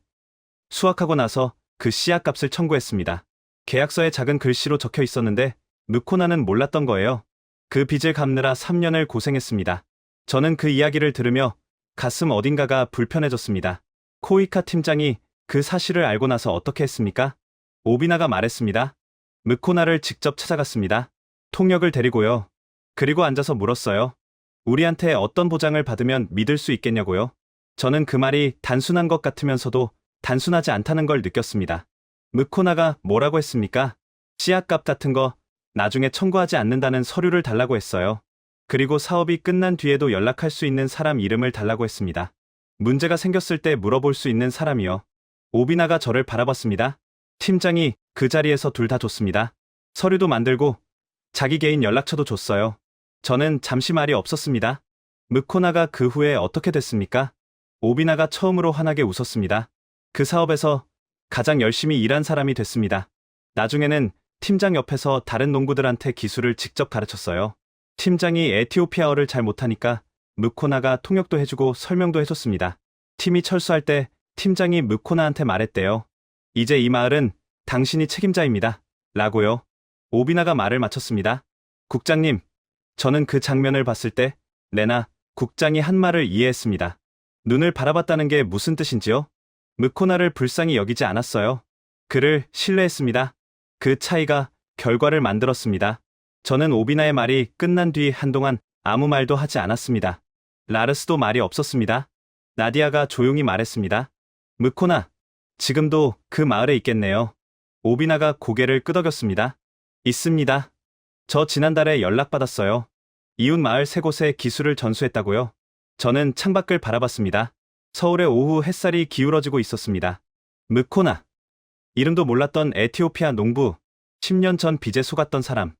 수확하고 나서 그 씨앗 값을 청구했습니다. 계약서에 작은 글씨로 적혀 있었는데 무코나는 몰랐던 거예요. 그 빚을 갚느라 3년을 고생했습니다. 저는 그 이야기를 들으며 가슴 어딘가가 불편해졌습니다. 코이카 팀장이 그 사실을 알고 나서 어떻게 했습니까? 오비나가 말했습니다. 무코나를 직접 찾아갔습니다. 통역을 데리고요. 그리고 앉아서 물었어요. 우리한테 어떤 보장을 받으면 믿을 수 있겠냐고요? 저는 그 말이 단순한 것 같으면서도 단순하지 않다는 걸 느꼈습니다. 무코나가 뭐라고 했습니까? 씨앗값 같은 거 나중에 청구하지 않는다는 서류를 달라고 했어요. 그리고 사업이 끝난 뒤에도 연락할 수 있는 사람 이름을 달라고 했습니다. 문제가 생겼을 때 물어볼 수 있는 사람이요. 오비나가 저를 바라봤습니다. 팀장이 그 자리에서 둘 다 줬습니다. 서류도 만들고 자기 개인 연락처도 줬어요. 저는 잠시 말이 없었습니다. 무코나가 그 후에 어떻게 됐습니까? 오비나가 처음으로 환하게 웃었습니다. 그 사업에서 가장 열심히 일한 사람이 됐습니다. 나중에는 팀장 옆에서 다른 농부들한테 기술을 직접 가르쳤어요. 팀장이 에티오피아어를 잘 못하니까 무코나가 통역도 해주고 설명도 해줬습니다. 팀이 철수할 때 팀장이 무코나한테 말했대요. 이제 이 마을은 당신이 책임자입니다. 라고요. 오비나가 말을 마쳤습니다. 국장님, 저는 그 장면을 봤을 때 레나 국장이 한 말을 이해했습니다. 눈을 바라봤다는 게 무슨 뜻인지요? 무코나를 불쌍히 여기지 않았어요. 그를 신뢰했습니다. 그 차이가 결과를 만들었습니다. 저는 오비나의 말이 끝난 뒤 한동안 아무 말도 하지 않았습니다. 라르스도 말이 없었습니다. 나디아가 조용히 말했습니다. 무코나, 지금도 그 마을에 있겠네요. 오비나가 고개를 끄덕였습니다. 있습니다. 저 지난달에 연락받았어요. 이웃 마을 세 곳에 기술을 전수했다고요. 저는 창밖을 바라봤습니다. 서울의 오후 햇살이 기울어지고 있었습니다. 무코나. 이름도 몰랐던 에티오피아 농부, 10년 전 빚에 속았던 사람,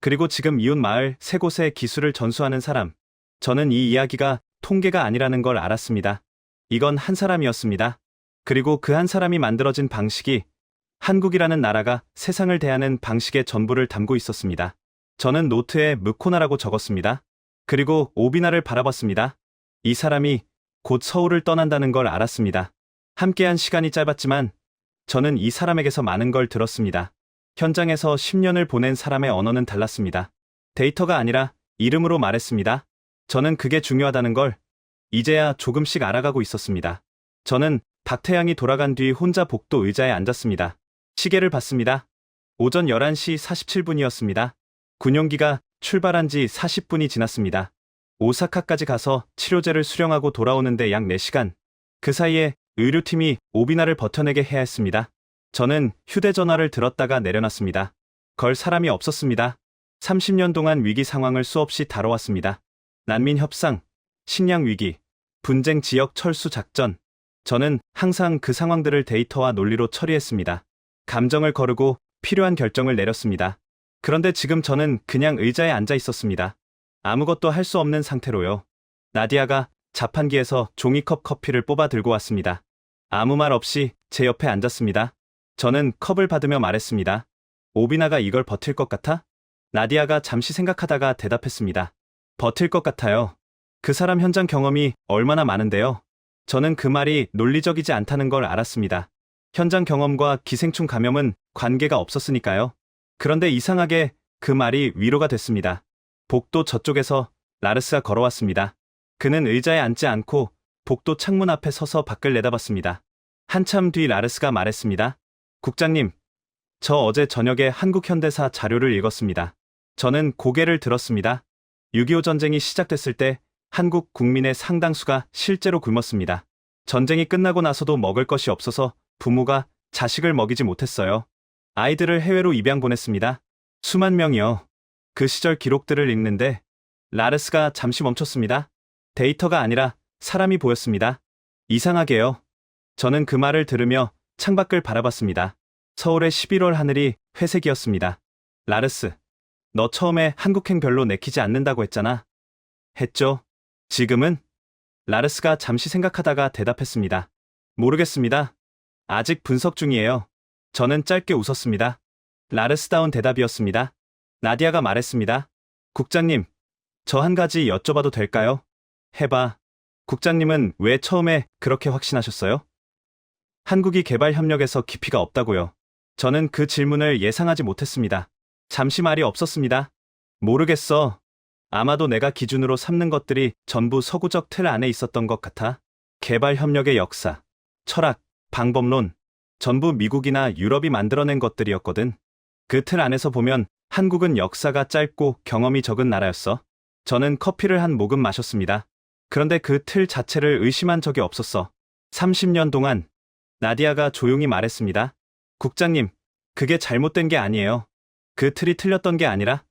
그리고 지금 이웃 마을 세 곳에 기술을 전수하는 사람. 저는 이 이야기가 통계가 아니라는 걸 알았습니다. 이건 한 사람이었습니다. 그리고 그 한 사람이 만들어진 방식이 한국이라는 나라가 세상을 대하는 방식의 전부를 담고 있었습니다. 저는 노트에 무코나라고 적었습니다. 그리고 오비나를 바라봤습니다. 이 사람이 곧 서울을 떠난다는 걸 알았습니다. 함께한 시간이 짧았지만 저는 이 사람에게서 많은 걸 들었습니다. 현장에서 10년을 보낸 사람의 언어는 달랐습니다. 데이터가 아니라 이름으로 말했습니다. 저는 그게 중요하다는 걸 이제야 조금씩 알아가고 있었습니다. 저는 박태양이 돌아간 뒤 혼자 복도 의자에 앉았습니다. 시계를 봤습니다. 오전 11시 47분이었습니다. 군용기가 출발한 지 40분이 지났습니다. 오사카까지 가서 치료제를 수령하고 돌아오는데 약 4시간. 그 사이에 의료팀이 오비나를 버텨내게 해야 했습니다. 저는 휴대전화를 들었다가 내려놨습니다. 걸 사람이 없었습니다. 30년 동안 위기 상황을 수없이 다뤄왔습니다. 난민 협상, 식량 위기, 분쟁 지역 철수 작전. 저는 항상 그 상황들을 데이터와 논리로 처리했습니다. 감정을 거르고 필요한 결정을 내렸습니다. 그런데 지금 저는 그냥 의자에 앉아 있었습니다. 아무것도 할 수 없는 상태로요. 나디아가 자판기에서 종이컵 커피를 뽑아 들고 왔습니다. 아무 말 없이 제 옆에 앉았습니다. 저는 컵을 받으며 말했습니다. 오비나가 이걸 버틸 것 같아? 나디아가 잠시 생각하다가 대답했습니다. 버틸 것 같아요. 그 사람 현장 경험이 얼마나 많은데요. 저는 그 말이 논리적이지 않다는 걸 알았습니다. 현장 경험과 기생충 감염은 관계가 없었으니까요. 그런데 이상하게 그 말이 위로가 됐습니다. 복도 저쪽에서 라르스가 걸어왔습니다. 그는 의자에 앉지 않고 복도 창문 앞에 서서 밖을 내다봤습니다. 한참 뒤 라르스가 말했습니다. 국장님, 저 어제 저녁에 한국 현대사 자료를 읽었습니다. 저는 고개를 들었습니다. 6.25 전쟁이 시작됐을 때 한국 국민의 상당수가 실제로 굶었습니다. 전쟁이 끝나고 나서도 먹을 것이 없어서 부모가 자식을 먹이지 못했어요. 아이들을 해외로 입양 보냈습니다. 수만 명이요. 그 시절 기록들을 읽는데 라르스가 잠시 멈췄습니다. 데이터가 아니라 사람이 보였습니다. 이상하게요. 저는 그 말을 들으며 창밖을 바라봤습니다. 서울의 11월 하늘이 회색이었습니다. 라르스, 너 처음에 한국행 별로 내키지 않는다고 했잖아. 했죠? 지금은? 라르스가 잠시 생각하다가 대답했습니다. 모르겠습니다. 아직 분석 중이에요. 저는 짧게 웃었습니다. 라르스다운 대답이었습니다. 나디아가 말했습니다. 국장님, 저 한 가지 여쭤봐도 될까요? 해봐. 국장님은 왜 처음에 그렇게 확신하셨어요? 한국이 개발협력에서 깊이가 없다고요. 저는 그 질문을 예상하지 못했습니다. 잠시 말이 없었습니다. 모르겠어. 아마도 내가 기준으로 삼는 것들이 전부 서구적 틀 안에 있었던 것 같아. 개발협력의 역사, 철학, 방법론, 전부 미국이나 유럽이 만들어낸 것들이었거든. 그 틀 안에서 보면 한국은 역사가 짧고 경험이 적은 나라였어. 저는 커피를 한 모금 마셨습니다. 그런데 그 틀 자체를 의심한 적이 없었어. 30년 동안. 나디아가 조용히 말했습니다. 국장님, 그게 잘못된 게 아니에요. 그 틀이 틀렸던 게 아니라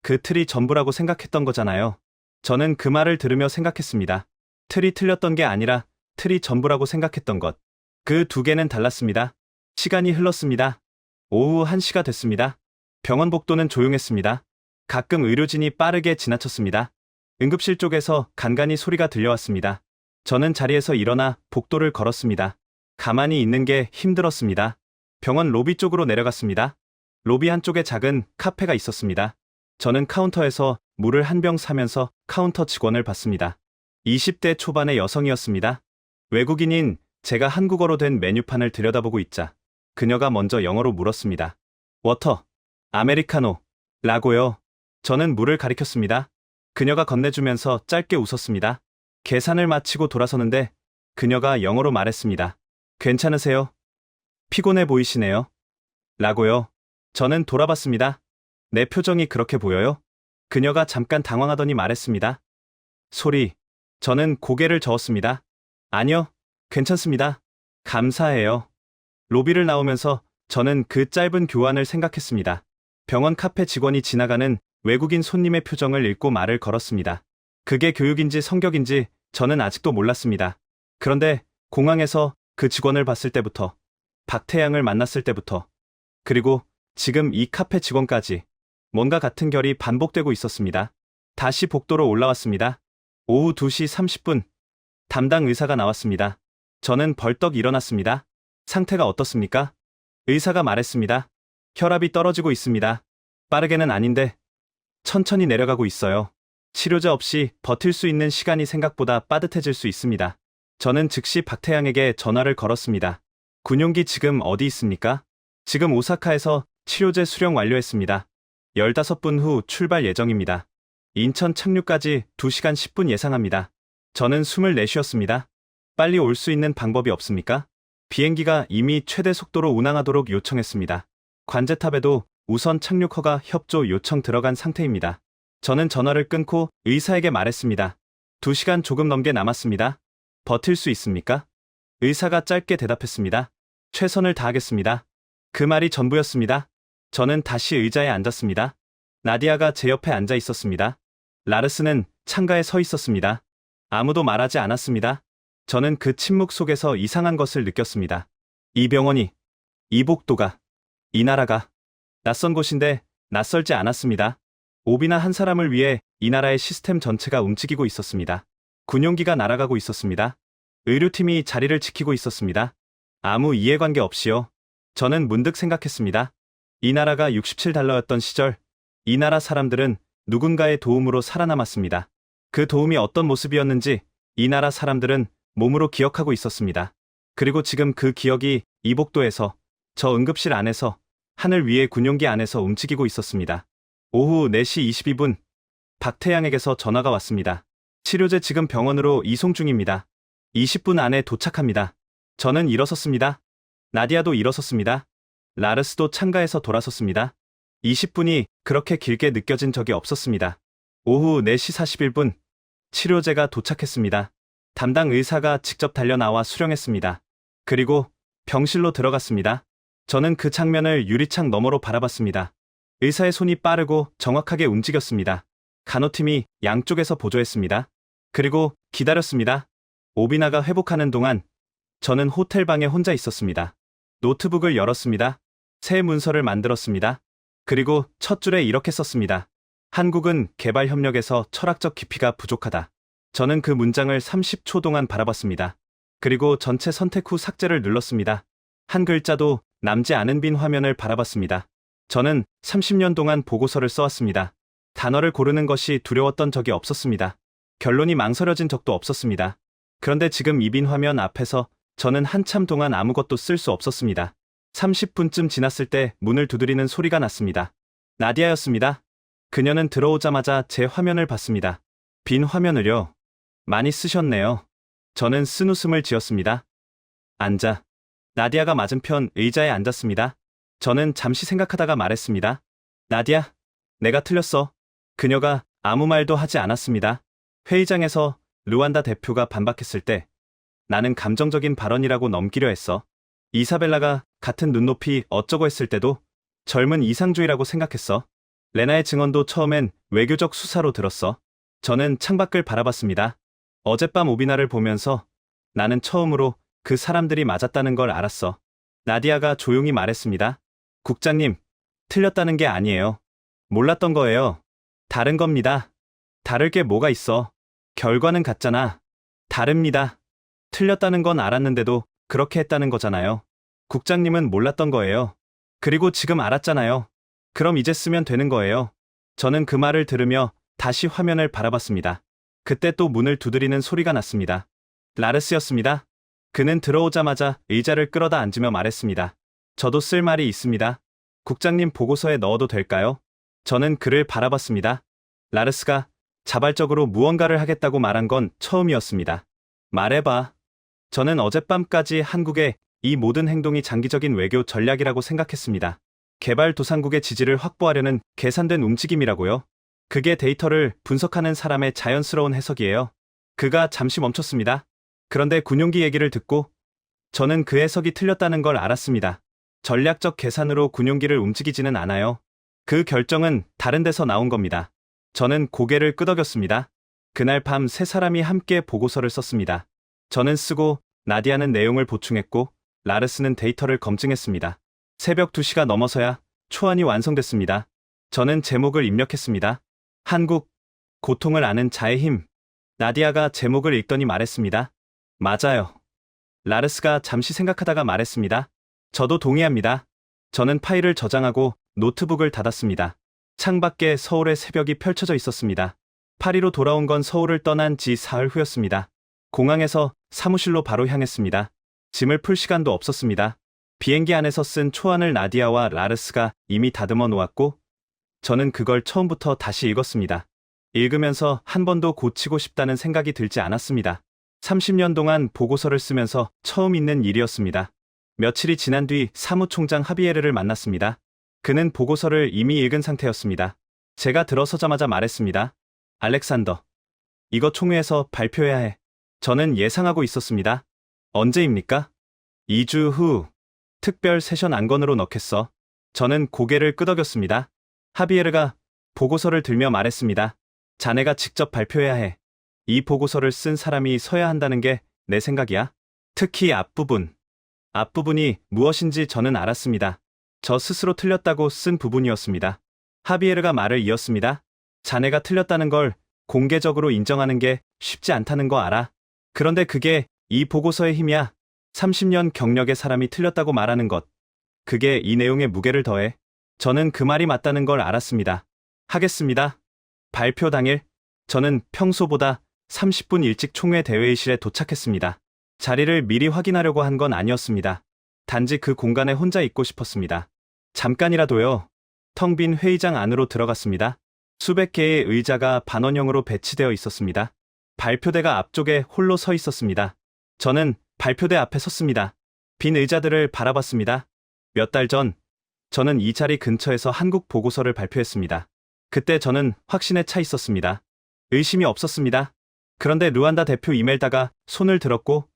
그 틀이 전부라고 생각했던 거잖아요. 저는 그 말을 들으며 생각했습니다. 틀이 틀렸던 게 아니라 틀이 전부라고 생각했던 것. 그 두 개는 달랐습니다. 시간이 흘렀습니다. 오후 1시가 됐습니다. 병원 복도는 조용했습니다. 가끔 의료진이 빠르게 지나쳤습니다. 응급실 쪽에서 간간히 소리가 들려왔습니다. 저는 자리에서 일어나 복도를 걸었습니다. 가만히 있는 게 힘들었습니다. 병원 로비 쪽으로 내려갔습니다. 로비 한쪽에 작은 카페가 있었습니다. 저는 카운터에서 물을 한 병 사면서 카운터 직원을 봤습니다. 20대 초반의 여성이었습니다. 외국인인 제가 한국어로 된 메뉴판을 들여다보고 있자 그녀가 먼저 영어로 물었습니다. 워터, 아메리카노, 라고요. 저는 물을 가리켰습니다. 그녀가 건네주면서 짧게 웃었습니다. 계산을 마치고 돌아서는데 그녀가 영어로 말했습니다. 괜찮으세요? 피곤해 보이시네요. 라고요. 저는 돌아봤습니다. 내 표정이 그렇게 보여요? 그녀가 잠깐 당황하더니 말했습니다. 소리. 저는 고개를 저었습니다. 아니요, 괜찮습니다. 감사해요. 로비를 나오면서 저는 그 짧은 교환을 생각했습니다. 병원 카페 직원이 지나가는 외국인 손님의 표정을 읽고 말을 걸었습니다. 그게 교육인지 성격인지 저는 아직도 몰랐습니다. 그런데 공항에서 그 직원을 봤을 때부터, 박태양을 만났을 때부터, 그리고 지금 이 카페 직원까지 뭔가 같은 결이 반복되고 있었습니다. 다시 복도로 올라왔습니다. 오후 2시 30분, 담당 의사가 나왔습니다. 저는 벌떡 일어났습니다. 상태가 어떻습니까? 의사가 말했습니다. 혈압이 떨어지고 있습니다. 빠르게는 아닌데 천천히 내려가고 있어요. 치료제 없이 버틸 수 있는 시간이 생각보다 빠듯해질 수 있습니다. 저는 즉시 박태양에게 전화를 걸었습니다. 군용기 지금 어디 있습니까? 지금 오사카에서 치료제 수령 완료했습니다. 15분 후 출발 예정입니다. 인천 착륙까지 2시간 10분 예상합니다. 저는 숨을 내쉬었습니다. 빨리 올 수 있는 방법이 없습니까? 비행기가 이미 최대 속도로 운항하도록 요청했습니다. 관제탑에도 우선 착륙 허가 협조 요청 들어간 상태입니다. 저는 전화를 끊고 의사에게 말했습니다. 2시간 조금 넘게 남았습니다. 버틸 수 있습니까? 의사가 짧게 대답했습니다. 최선을 다하겠습니다. 그 말이 전부였습니다. 저는 다시 의자에 앉았습니다. 나디아가 제 옆에 앉아 있었습니다. 라르스는 창가에 서 있었습니다. 아무도 말하지 않았습니다. 저는 그 침묵 속에서 이상한 것을 느꼈습니다. 이 병원이, 이 복도가, 이 나라가 낯선 곳인데 낯설지 않았습니다. 오비나 한 사람을 위해 이 나라의 시스템 전체가 움직이고 있었습니다. 군용기가 날아가고 있었습니다. 의료팀이 자리를 지키고 있었습니다. 아무 이해관계 없이요. 저는 문득 생각했습니다. 이 나라가 $67였던 시절, 이 나라 사람들은 누군가의 도움으로 살아남았습니다. 그 도움이 어떤 모습이었는지 이 나라 사람들은 몸으로 기억하고 있었습니다. 그리고 지금 그 기억이 이 복도에서, 저 응급실 안에서, 하늘 위의 군용기 안에서 움직이고 있었습니다. 오후 4시 22분, 박태양에게서 전화가 왔습니다. 치료제 지금 병원으로 이송 중입니다. 20분 안에 도착합니다. 저는 일어섰습니다. 나디아도 일어섰습니다. 라르스도 창가에서 돌아섰습니다. 20분이 그렇게 길게 느껴진 적이 없었습니다. 오후 4시 41분, 치료제가 도착했습니다. 담당 의사가 직접 달려나와 수령했습니다. 그리고 병실로 들어갔습니다. 저는 그 장면을 유리창 너머로 바라봤습니다. 의사의 손이 빠르고 정확하게 움직였습니다. 간호팀이 양쪽에서 보조했습니다. 그리고 기다렸습니다. 오비나가 회복하는 동안 저는 호텔 방에 혼자 있었습니다. 노트북을 열었습니다. 새 문서를 만들었습니다. 그리고 첫 줄에 이렇게 썼습니다. 한국은 개발 협력에서 철학적 깊이가 부족하다. 저는 그 문장을 30초 동안 바라봤습니다. 그리고 전체 선택 후 삭제를 눌렀습니다. 한 글자도 남지 않은 빈 화면을 바라봤습니다. 저는 30년 동안 보고서를 써왔습니다. 단어를 고르는 것이 두려웠던 적이 없었습니다. 결론이 망설여진 적도 없었습니다. 그런데 지금 이 빈 화면 앞에서 저는 한참 동안 아무것도 쓸 수 없었습니다. 30분쯤 지났을 때 문을 두드리는 소리가 났습니다. 나디아였습니다. 그녀는 들어오자마자 제 화면을 봤습니다. 빈 화면을요? 많이 쓰셨네요. 저는 쓴웃음을 지었습니다. 앉아. 나디아가 맞은편 의자에 앉았습니다. 저는 잠시 생각하다가 말했습니다. 나디아, 내가 틀렸어. 그녀가 아무 말도 하지 않았습니다. 회의장에서 르완다 대표가 반박했을 때 나는 감정적인 발언이라고 넘기려 했어. 이사벨라가 같은 눈높이 어쩌고 했을 때도 젊은 이상주의라고 생각했어. 레나의 증언도 처음엔 외교적 수사로 들었어. 저는 창밖을 바라봤습니다. 어젯밤 오비나를 보면서 나는 처음으로 그 사람들이 맞았다는 걸 알았어. 나디아가 조용히 말했습니다. 국장님, 틀렸다는 게 아니에요. 몰랐던 거예요. 다른 겁니다. 다를 게 뭐가 있어. 결과는 같잖아. 다릅니다. 틀렸다는 건 알았는데도 그렇게 했다는 거잖아요. 국장님은 몰랐던 거예요. 그리고 지금 알았잖아요. 그럼 이제 쓰면 되는 거예요. 저는 그 말을 들으며 다시 화면을 바라봤습니다. 그때 또 문을 두드리는 소리가 났습니다. 라르스였습니다. 그는 들어오자마자 의자를 끌어다 앉으며 말했습니다. 저도 쓸 말이 있습니다. 국장님 보고서에 넣어도 될까요? 저는 그를 바라봤습니다. 라르스가 자발적으로 무언가를 하겠다고 말한 건 처음이었습니다. 말해봐. 저는 어젯밤까지 한국의 이 모든 행동이 장기적인 외교 전략이라고 생각했습니다. 개발도상국의 지지를 확보하려는 계산된 움직임이라고요. 그게 데이터를 분석하는 사람의 자연스러운 해석이에요. 그가 잠시 멈췄습니다. 그런데 군용기 얘기를 듣고 저는 그 해석이 틀렸다는 걸 알았습니다. 전략적 계산으로 군용기를 움직이지는 않아요. 그 결정은 다른 데서 나온 겁니다. 저는 고개를 끄덕였습니다. 그날 밤 세 사람이 함께 보고서를 썼습니다. 저는 쓰고 나디아는 내용을 보충했고 라르스는 데이터를 검증했습니다. 새벽 2시가 넘어서야 초안이 완성됐습니다. 저는 제목을 입력했습니다. 한국, 고통을 아는 자의 힘. 나디아가 제목을 읽더니 말했습니다. 맞아요. 라르스가 잠시 생각하다가 말했습니다. 저도 동의합니다. 저는 파일을 저장하고 노트북을 닫았습니다. 창밖에 서울의 새벽이 펼쳐져 있었습니다. 파리로 돌아온 건 서울을 떠난 지 사흘 후였습니다. 공항에서 사무실로 바로 향했습니다. 짐을 풀 시간도 없었습니다. 비행기 안에서 쓴 초안을 나디아와 라르스가 이미 다듬어 놓았고 저는 그걸 처음부터 다시 읽었습니다. 읽으면서 한 번도 고치고 싶다는 생각이 들지 않았습니다. 30년 동안 보고서를 쓰면서 처음 있는 일이었습니다. 며칠이 지난 뒤 사무총장 하비에르를 만났습니다. 그는 보고서를 이미 읽은 상태였습니다. 제가 들어서자마자 말했습니다. 알렉산더, 이거 총회에서 발표해야 해. 저는 예상하고 있었습니다. 언제입니까? 2주 후. 특별 세션 안건으로 넣겠어. 저는 고개를 끄덕였습니다. 하비에르가 보고서를 들며 말했습니다. 자네가 직접 발표해야 해. 이 보고서를 쓴 사람이 서야 한다는 게 내 생각이야. 특히 앞부분. 앞부분이 무엇인지 저는 알았습니다. 저 스스로 틀렸다고 쓴 부분이었습니다. 하비에르가 말을 이었습니다. 자네가 틀렸다는 걸 공개적으로 인정하는 게 쉽지 않다는 거 알아. 그런데 그게 이 보고서의 힘이야. 30년 경력의 사람이 틀렸다고 말하는 것. 그게 이 내용에 무게를 더해. 저는 그 말이 맞다는 걸 알았습니다. 하겠습니다. 발표 당일, 저는 평소보다 30분 일찍 총회 대회의실에 도착했습니다. 자리를 미리 확인하려고 한 건 아니었습니다. 단지 그 공간에 혼자 있고 싶었습니다. 잠깐이라도요. 텅 빈 회의장 안으로 들어갔습니다. 수백 개의 의자가 반원형으로 배치되어 있었습니다. 발표대가 앞쪽에 홀로 서 있었습니다. 저는 발표대 앞에 섰습니다. 빈 의자들을 바라봤습니다. 몇 달 전, 저는 이 자리 근처에서 한국 보고서를 발표했습니다. 그때 저는 확신에 차 있었습니다. 의심이 없었습니다. 그런데 루안다 대표 이멜다가 손을 들었고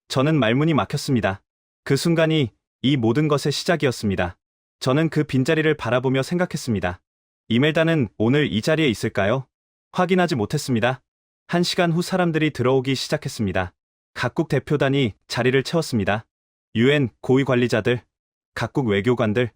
저는 말문이 막혔습니다. 그 순간이 이 모든 것의 시작이었습니다. 저는 그 빈자리를 바라보며 생각했습니다. 이멜다는 오늘 이 자리에 있을까요? 확인하지 못했습니다. 1시간 후 사람들이 들어오기 시작했습니다. 각국 대표단이 자리를 채웠습니다. UN 고위 관리자들, 각국 외교관들,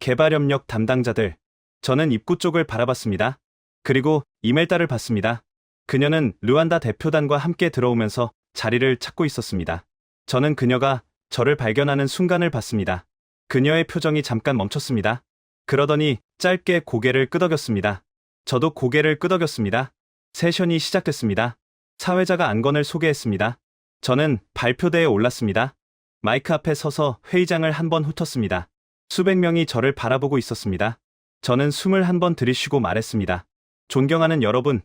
개발협력 담당자들. 저는 입구 쪽을 바라봤습니다. 그리고 이멜다를 봤습니다. 그녀는 르완다 대표단과 함께 들어오면서 자리를 찾고 있었습니다. 저는 그녀가 저를 발견하는 순간을 봤습니다. 그녀의 표정이 잠깐 멈췄습니다. 그러더니 짧게 고개를 끄덕였습니다. 저도 고개를 끄덕였습니다. 세션이 시작됐습니다. 사회자가 안건을 소개했습니다. 저는 발표대에 올랐습니다. 마이크 앞에 서서 회의장을 한번 훑었습니다. 수백 명이 저를 바라보고 있었습니다. 저는 숨을 한번 들이쉬고 말했습니다. 존경하는 여러분,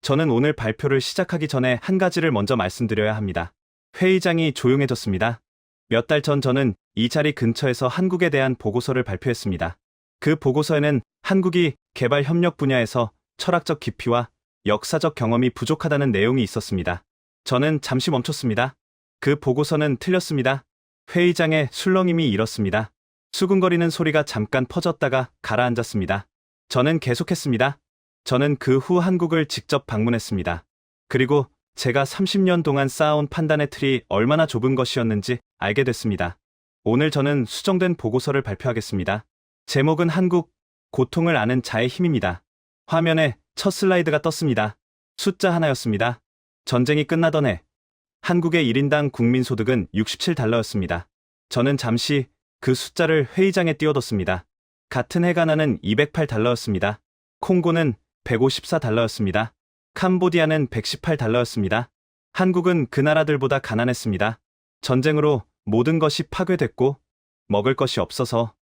저는 오늘 발표를 시작하기 전에 한 가지를 먼저 말씀드려야 합니다. 회의장이 조용해졌습니다. 몇 달 전 저는 이 자리 근처에서 한국에 대한 보고서를 발표했습니다. 그 보고서에는 한국이 개발 협력 분야에서 철학적 깊이와 역사적 경험이 부족하다는 내용이 있었습니다. 저는 잠시 멈췄습니다. 그 보고서는 틀렸습니다. 회의장에 술렁임이 일었습니다. 수근거리는 소리가 잠깐 퍼졌다가 가라앉았습니다. 저는 계속했습니다. 저는 그 후 한국을 직접 방문했습니다. 그리고 제가 30년 동안 쌓아온 판단의 틀이 얼마나 좁은 것이었는지 알게 됐습니다. 오늘 저는 수정된 보고서를 발표하겠습니다. 제목은 한국, 고통을 아는 자의 힘입니다. 화면에 첫 슬라이드가 떴습니다. 숫자 하나였습니다. 전쟁이 끝나던 해, 한국의 1인당 국민소득은 $67였습니다. 저는 잠시 그 숫자를 회의장에 띄워뒀습니다. 같은 해가 나는 $208였습니다. 콩고는 $154였습니다. 캄보디아는 $118였습니다. 한국은 그 나라들보다 가난했습니다. 전쟁으로 모든 것이 파괴됐고 먹을 것이 없어서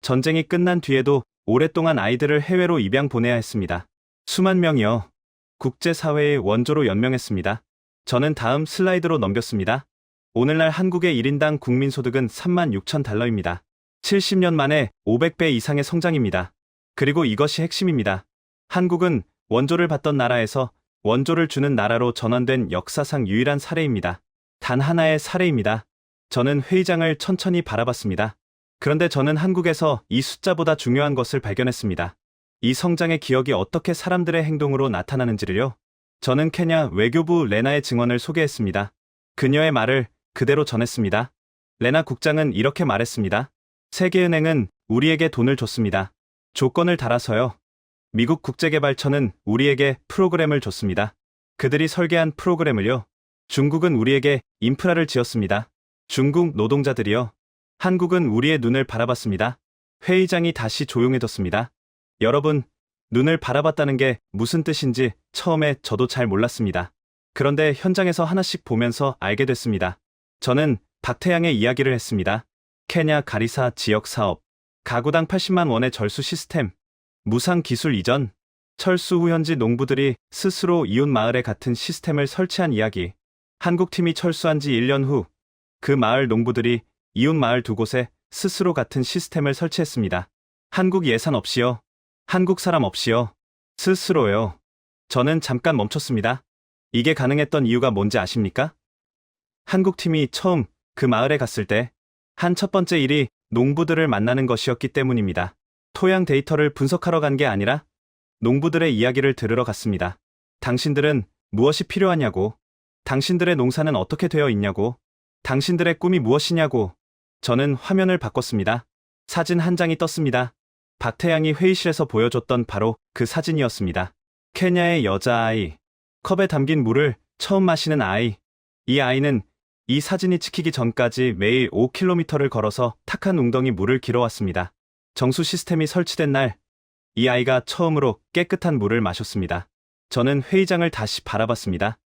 전쟁이 끝난 뒤에도 오랫동안 아이들을 해외로 입양 보내야 했습니다. 수만 명이요. 국제사회의 원조로 연명했습니다. 저는 다음 슬라이드로 넘겼습니다. 오늘날 한국의 1인당 국민소득은 36,000달러입니다. 70년 만에 500배 이상의 성장입니다. 그리고 이것이 핵심입니다. 한국은 원조를 받던 나라에서 원조를 주는 나라로 전환된 역사상 유일한 사례입니다. 단 하나의 사례입니다. 저는 회의장을 천천히 바라봤습니다. 그런데 저는 한국에서 이 숫자보다 중요한 것을 발견했습니다. 이 성장의 기억이 어떻게 사람들의 행동으로 나타나는지를요. 저는 케냐 외교부 레나의 증언을 소개했습니다. 그녀의 말을 그대로 전했습니다. 레나 국장은 이렇게 말했습니다. 세계은행은 우리에게 돈을 줬습니다. 조건을 달아서요. 미국 국제개발처는 우리에게 프로그램을 줬습니다. 그들이 설계한 프로그램을요. 중국은 우리에게 인프라를 지었습니다. 중국 노동자들이요. 한국은 우리의 눈을 바라봤습니다. 회의장이 다시 조용해졌습니다. 여러분, 눈을 바라봤다는 게 무슨 뜻인지 처음에 저도 잘 몰랐습니다. 그런데 현장에서 하나씩 보면서 알게 됐습니다. 저는 박태양의 이야기를 했습니다. 케냐 가리사 지역 사업, 가구당 80만 원의 절수 시스템, 무상 기술 이전, 철수 후 현지 농부들이 스스로 이웃 마을에 같은 시스템을 설치한 이야기. 한국팀이 철수한 지 1년 후, 그 마을 농부들이 이웃 마을 두 곳에 스스로 같은 시스템을 설치했습니다. 한국 예산 없이요. 한국 사람 없이요. 스스로요. 저는 잠깐 멈췄습니다. 이게 가능했던 이유가 뭔지 아십니까? 한국팀이 처음 그 마을에 갔을 때 한 첫 번째 일이 농부들을 만나는 것이었기 때문입니다. 토양 데이터를 분석하러 간 게 아니라 농부들의 이야기를 들으러 갔습니다. 당신들은 무엇이 필요하냐고, 당신들의 농사는 어떻게 되어 있냐고, 당신들의 꿈이 무엇이냐고. 저는 화면을 바꿨습니다. 사진 한 장이 떴습니다. 박태양이 회의실에서 보여줬던 바로 그 사진이었습니다. 케냐의 여자아이, 컵에 담긴 물을 처음 마시는 아이. 이 아이는 이 사진이 찍히기 전까지 매일 5km를 걸어서 탁한 웅덩이 물을 길어왔습니다. 정수 시스템이 설치된 날, 이 아이가 처음으로 깨끗한 물을 마셨습니다. 저는 회의장을 다시 바라봤습니다.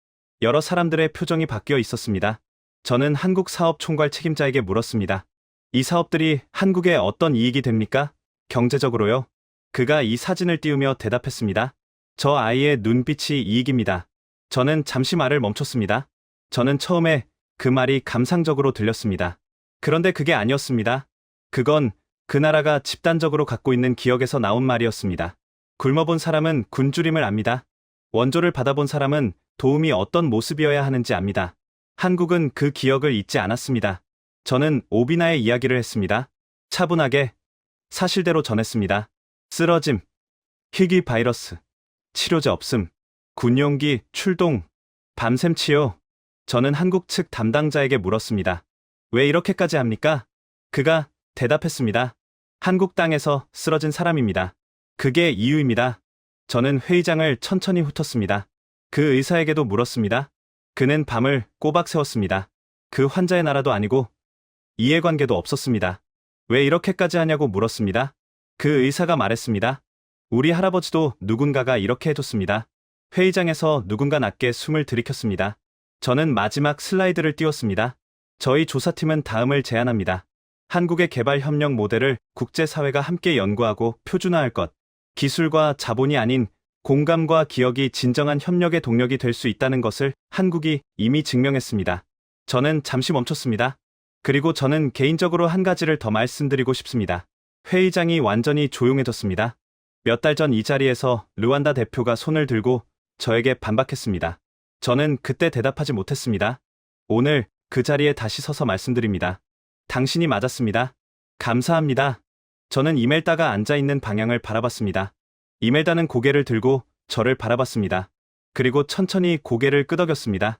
여러 사람들의 표정이 바뀌어 있었습니다. 저는 한국 사업 총괄 책임자에게 물었습니다. 이 사업들이 한국에 어떤 이익이 됩니까? 경제적으로요? 그가 이 사진을 띄우며 대답했습니다. 저 아이의 눈빛이 이익입니다. 저는 잠시 말을 멈췄습니다. 저는 처음에 그 말이 감상적으로 들렸습니다. 그런데 그게 아니었습니다. 그건 그 나라가 집단적으로 갖고 있는 기억에서 나온 말이었습니다. 굶어본 사람은 굶주림을 압니다. 원조를 받아본 사람은 도움이 어떤 모습이어야 하는지 압니다. 한국은 그 기억을 잊지 않았습니다. 저는 오비나의 이야기를 했습니다. 차분하게, 사실대로 전했습니다. 쓰러짐, 희귀 바이러스, 치료제 없음, 군용기 출동, 밤샘 치료. 저는 한국 측 담당자에게 물었습니다. 왜 이렇게까지 합니까? 그가 대답했습니다. 한국 땅에서 쓰러진 사람입니다. 그게 이유입니다. 저는 회의장을 천천히 훑었습니다. 그 의사에게도 물었습니다. 그는 밤을 꼬박 세웠습니다. 그 환자의 나라도 아니고 이해관계도 없었습니다. 왜 이렇게까지 하냐고 물었습니다. 그 의사가 말했습니다. 우리 할아버지도 누군가가 이렇게 해줬습니다. 회의장에서 누군가 낮게 숨을 들이켰습니다. 저는 마지막 슬라이드를 띄웠습니다. 저희 조사팀은 다음을 제안합니다. 한국의 개발협력 모델을 국제사회가 함께 연구하고 표준화할 것. 기술과 자본이 아닌 공감과 기억이 진정한 협력의 동력이 될 수 있다는 것을 한국이 이미 증명했습니다. 저는 잠시 멈췄습니다. 그리고 저는 개인적으로 한 가지를 더 말씀드리고 싶습니다. 회의장이 완전히 조용해졌습니다. 몇 달 전 이 자리에서 르완다 대표가 손을 들고 저에게 반박했습니다. 저는 그때 대답하지 못했습니다. 오늘 그 자리에 다시 서서 말씀드립니다. 당신이 맞았습니다. 감사합니다. 저는 이멜다가 앉아있는 방향을 바라봤습니다. 이멜다는 고개를 들고 저를 바라봤습니다. 그리고 천천히 고개를 끄덕였습니다.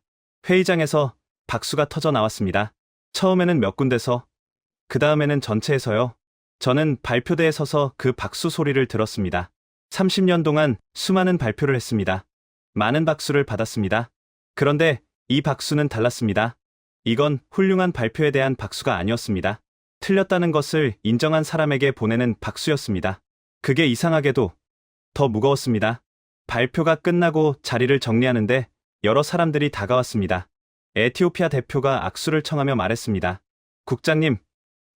회의장에서 박수가 터져 나왔습니다. 처음에는 몇 군데서, 그 다음에는 전체에서요. 저는 발표대에 서서 그 박수 소리를 들었습니다. 30년 동안 수많은 발표를 했습니다. 많은 박수를 받았습니다. 그런데 이 박수는 달랐습니다. 이건 훌륭한 발표에 대한 박수가 아니었습니다. 틀렸다는 것을 인정한 사람에게 보내는 박수였습니다. 그게 이상하게도 더 무거웠습니다. 발표가 끝나고 자리를 정리하는데 여러 사람들이 다가왔습니다. 에티오피아 대표가 악수를 청하며 말했습니다. 국장님,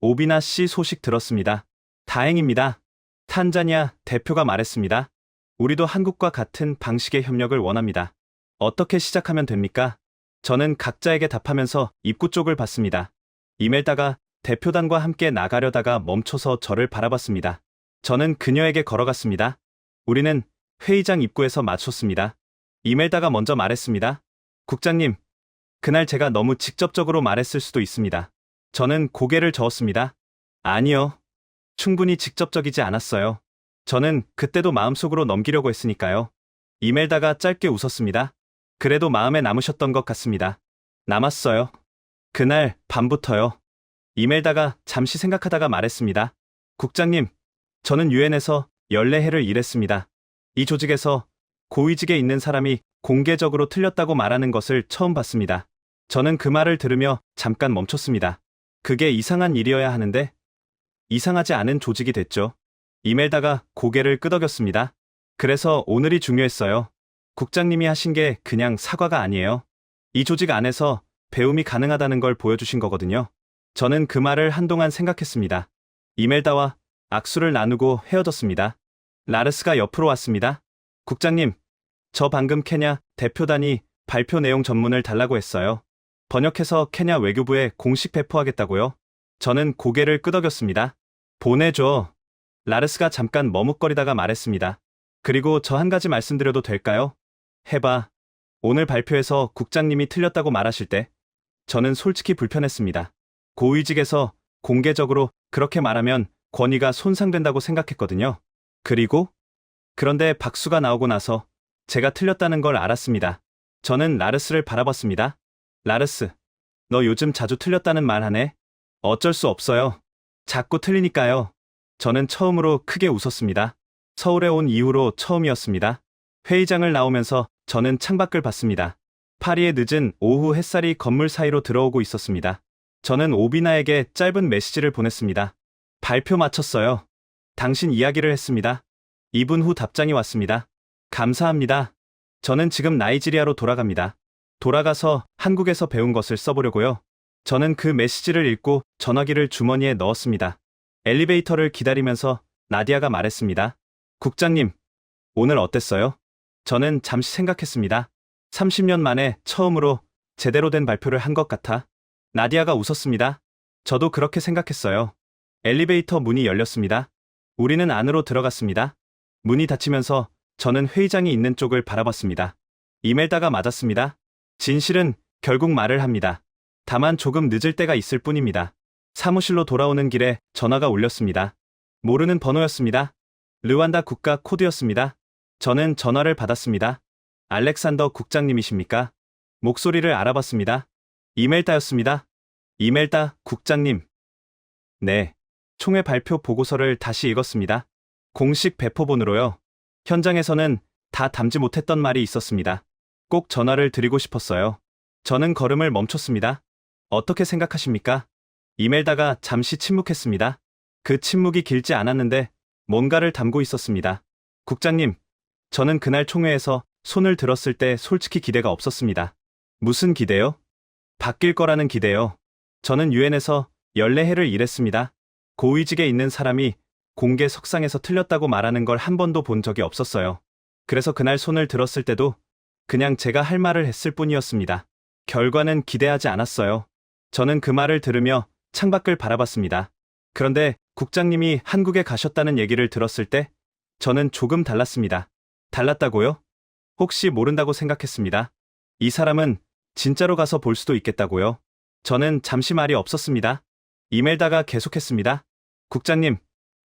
오비나 씨 소식 들었습니다. 다행입니다. 탄자니아 대표가 말했습니다. 우리도 한국과 같은 방식의 협력을 원합니다. 어떻게 시작하면 됩니까? 저는 각자에게 답하면서 입구 쪽을 봤습니다. 이멜다가 대표단과 함께 나가려다가 멈춰서 저를 바라봤습니다. 저는 그녀에게 걸어갔습니다. 우리는 회의장 입구에서 마주쳤습니다. 이멜다가 먼저 말했습니다. 국장님, 그날 제가 너무 직접적으로 말했을 수도 있습니다. 저는 고개를 저었습니다. 아니요. 충분히 직접적이지 않았어요. 저는 그때도 마음속으로 넘기려고 했으니까요. 이멜다가 짧게 웃었습니다. 그래도 마음에 남으셨던 것 같습니다. 남았어요. 그날 밤부터요. 이멜다가 잠시 생각하다가 말했습니다. 국장님, 저는 유엔에서 14해를 일했습니다. 이 조직에서 고위직에 있는 사람이 공개적으로 틀렸다고 말하는 것을 처음 봤습니다. 저는 그 말을 들으며 잠깐 멈췄습니다. 그게 이상한 일이어야 하는데 이상하지 않은 조직이 됐죠. 이멜다가 고개를 끄덕였습니다. 그래서 오늘이 중요했어요. 국장님이 하신 게 그냥 사과가 아니에요. 이 조직 안에서 배움이 가능하다는 걸 보여주신 거거든요. 저는 그 말을 한동안 생각했습니다. 이멜다와 악수를 나누고 헤어졌습니다. 라르스가 옆으로 왔습니다. 국장님, 저 방금 케냐 대표단이 발표 내용 전문을 달라고 했어요. 번역해서 케냐 외교부에 공식 배포하겠다고요. 저는 고개를 끄덕였습니다. 보내줘. 라르스가 잠깐 머뭇거리다가 말했습니다. 그리고 저 한 가지 말씀드려도 될까요? 해봐. 오늘 발표에서 국장님이 틀렸다고 말하실 때 저는 솔직히 불편했습니다. 고위직에서 공개적으로 그렇게 말하면 권위가 손상된다고 생각했거든요. 그런데 박수가 나오고 나서 제가 틀렸다는 걸 알았습니다. 저는 라르스를 바라봤습니다. 라르스, 너 요즘 자주 틀렸다는 말 하네? 어쩔 수 없어요. 자꾸 틀리니까요. 저는 처음으로 크게 웃었습니다. 서울에 온 이후로 처음이었습니다. 회의장을 나오면서 저는 창밖을 봤습니다. 파리의 늦은 오후 햇살이 건물 사이로 들어오고 있었습니다. 저는 오비나에게 짧은 메시지를 보냈습니다. 발표 마쳤어요. 당신 이야기를 했습니다. 2분 후 답장이 왔습니다. 감사합니다. 저는 지금 나이지리아로 돌아갑니다. 돌아가서 한국에서 배운 것을 써보려고요. 저는 그 메시지를 읽고 전화기를 주머니에 넣었습니다. 엘리베이터를 기다리면서 나디아가 말했습니다. 국장님, 오늘 어땠어요? 저는 잠시 생각했습니다. 30년 만에 처음으로 제대로 된 발표를 한 것 같아. 나디아가 웃었습니다. 저도 그렇게 생각했어요. 엘리베이터 문이 열렸습니다. 우리는 안으로 들어갔습니다. 문이 닫히면서 저는 회의장이 있는 쪽을 바라봤습니다. 이멜다가 맞았습니다. 진실은 결국 말을 합니다. 다만 조금 늦을 때가 있을 뿐입니다. 사무실로 돌아오는 길에 전화가 울렸습니다. 모르는 번호였습니다. 르완다 국가 코드였습니다. 저는 전화를 받았습니다. 알렉산더 국장님이십니까? 목소리를 알아봤습니다. 이멜다였습니다. 이멜다 국장님. 네. 총회 발표 보고서를 다시 읽었습니다. 공식 배포본으로요. 현장에서는 다 담지 못했던 말이 있었습니다. 꼭 전화를 드리고 싶었어요. 저는 걸음을 멈췄습니다. 어떻게 생각하십니까? 이멜다가 잠시 침묵했습니다. 그 침묵이 길지 않았는데 뭔가를 담고 있었습니다. 국장님, 저는 그날 총회에서 손을 들었을 때 솔직히 기대가 없었습니다. 무슨 기대요? 바뀔 거라는 기대요. 저는 유엔에서 14해를 일했습니다. 고위직에 있는 사람이 공개 석상에서 틀렸다고 말하는 걸 한 번도 본 적이 없었어요. 그래서 그날 손을 들었을 때도 그냥 제가 할 말을 했을 뿐이었습니다. 결과는 기대하지 않았어요. 저는 그 말을 들으며 창밖을 바라봤습니다. 그런데 국장님이 한국에 가셨다는 얘기를 들었을 때 저는 조금 달랐습니다. 달랐다고요? 혹시 모른다고 생각했습니다. 이 사람은 진짜로 가서 볼 수도 있겠다고요? 저는 잠시 말이 없었습니다. 이멜다가 계속했습니다. 국장님,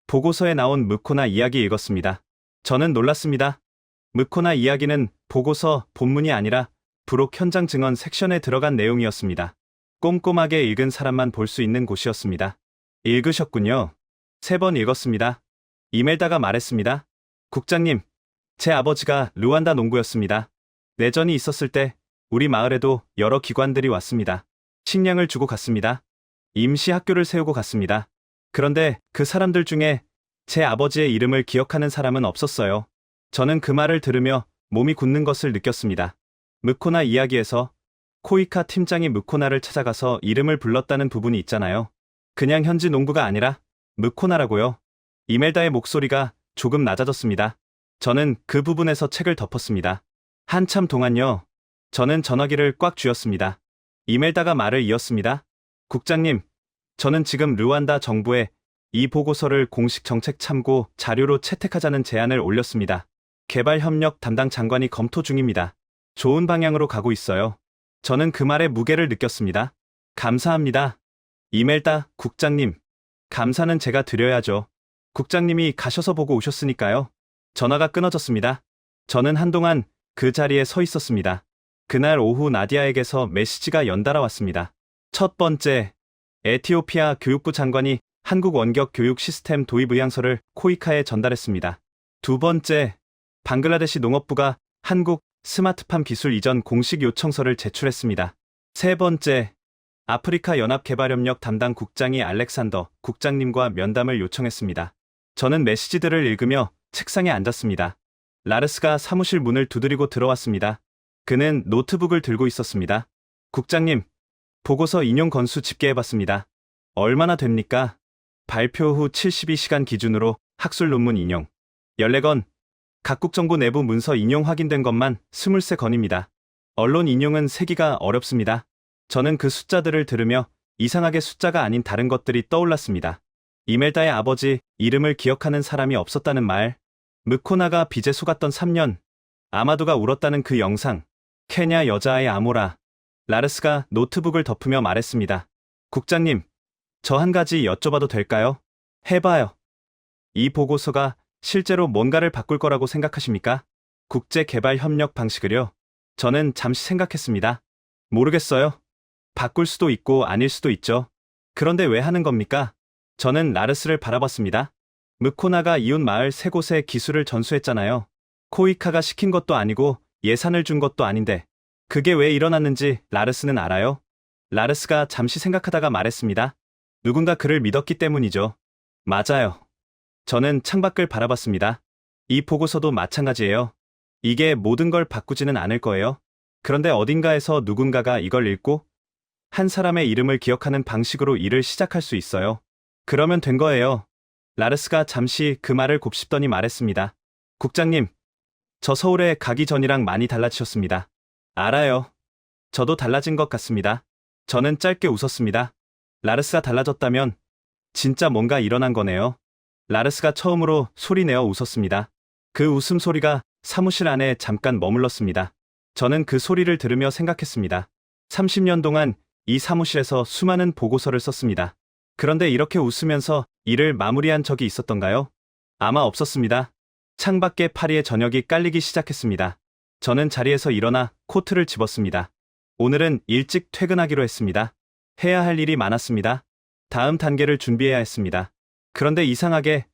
보고서에 나온 무코나 이야기 읽었습니다. 저는 놀랐습니다. 무코나 이야기는 보고서 본문이 아니라 부록 현장 증언 섹션에 들어간 내용이었습니다. 꼼꼼하게 읽은 사람만 볼 수 있는 곳이었습니다. 읽으셨군요. 3번 읽었습니다. 이멜다가 말했습니다. 국장님, 제 아버지가 르완다 농부였습니다. 내전이 있었을 때 우리 마을에도 여러 기관들이 왔습니다. 식량을 주고 갔습니다. 임시 학교를 세우고 갔습니다. 그런데 그 사람들 중에 제 아버지의 이름을 기억하는 사람은 없었어요. 저는 그 말을 들으며 몸이 굳는 것을 느꼈습니다. 무코나 이야기에서 코이카 팀장이 무코나를 찾아가서 이름을 불렀다는 부분이 있잖아요. 그냥 현지 농부가 아니라 무코나라고요. 이멜다의 목소리가 조금 낮아졌습니다. 저는 그 부분에서 책을 덮었습니다. 한참 동안요. 저는 전화기를 꽉 쥐었습니다. 이멜다가 말을 이었습니다. 국장님, 저는 지금 르완다 정부에 이 보고서를 공식 정책 참고 자료로 채택하자는 제안을 올렸습니다. 개발협력 담당 장관이 검토 중입니다. 좋은 방향으로 가고 있어요. 저는 그 말에 무게를 느꼈습니다. 감사합니다. 이멜다 국장님. 감사는 제가 드려야죠. 국장님이 가셔서 보고 오셨으니까요. 전화가 끊어졌습니다. 저는 한동안 그 자리에 서 있었습니다. 그날 오후 나디아에게서 메시지가 연달아 왔습니다. 첫 번째, 에티오피아 교육부 장관이 한국 원격 교육 시스템 도입 의향서를 코이카에 전달했습니다. 두 번째, 방글라데시 농업부가 한국 스마트팜 기술 이전 공식 요청서를 제출했습니다. 세 번째, 아프리카 연합개발협력 담당 국장이 알렉산더 국장님과 면담을 요청했습니다. 저는 메시지들을 읽으며 책상에 앉았습니다. 라르스가 사무실 문을 두드리고 들어왔습니다. 그는 노트북을 들고 있었습니다. 국장님, 보고서 인용 건수 집계해봤습니다. 얼마나 됩니까? 발표 후 72시간 기준으로 학술 논문 인용 14건, 각국 정부 내부 문서 인용 확인된 것만 23건입니다. 언론 인용은 세기가 어렵습니다. 저는 그 숫자들을 들으며 이상하게 숫자가 아닌 다른 것들이 떠올랐습니다. 이멜다의 아버지 이름을 기억하는 사람이 없었다는 말, 무코나가 빚에 속았던 3년, 아마도가 울었다는 그 영상, 케냐 여자아이 아모라. 라르스가 노트북을 덮으며 말했습니다. 국장님, 저 한 가지 여쭤봐도 될까요? 해봐요. 이 보고서가 실제로 뭔가를 바꿀 거라고 생각하십니까? 국제개발협력 방식을요? 저는 잠시 생각했습니다. 모르겠어요. 바꿀 수도 있고 아닐 수도 있죠. 그런데 왜 하는 겁니까? 저는 라르스를 바라봤습니다. 무코나가 이웃 마을 세 곳에 기술을 전수했잖아요. 코이카가 시킨 것도 아니고 예산을 준 것도 아닌데 그게 왜 일어났는지 라르스는 알아요? 라르스가 잠시 생각하다가 말했습니다. 누군가 그를 믿었기 때문이죠. 맞아요. 저는 창밖을 바라봤습니다. 이 보고서도 마찬가지예요. 이게 모든 걸 바꾸지는 않을 거예요. 그런데 어딘가에서 누군가가 이걸 읽고 한 사람의 이름을 기억하는 방식으로 일을 시작할 수 있어요. 그러면 된 거예요. 라르스가 잠시 그 말을 곱씹더니 말했습니다. 국장님, 저 서울에 가기 전이랑 많이 달라지셨습니다. 알아요. 저도 달라진 것 같습니다. 저는 짧게 웃었습니다. 라르스가 달라졌다면 진짜 뭔가 일어난 거네요. 라르스가 처음으로 소리내어 웃었습니다. 그 웃음소리가 사무실 안에 잠깐 머물렀습니다. 저는 그 소리를 들으며 생각했습니다. 30년 동안 이 사무실에서 수많은 보고서를 썼습니다. 그런데 이렇게 웃으면서 일을 마무리한 적이 있었던가요? 아마 없었습니다. 창밖에 파리의 저녁이 깔리기 시작했습니다. 저는 자리에서 일어나 코트를 집었습니다. 오늘은 일찍 퇴근하기로 했습니다. 해야 할 일이 많았습니다. 다음 단계를 준비해야 했습니다. 그런데 이상하게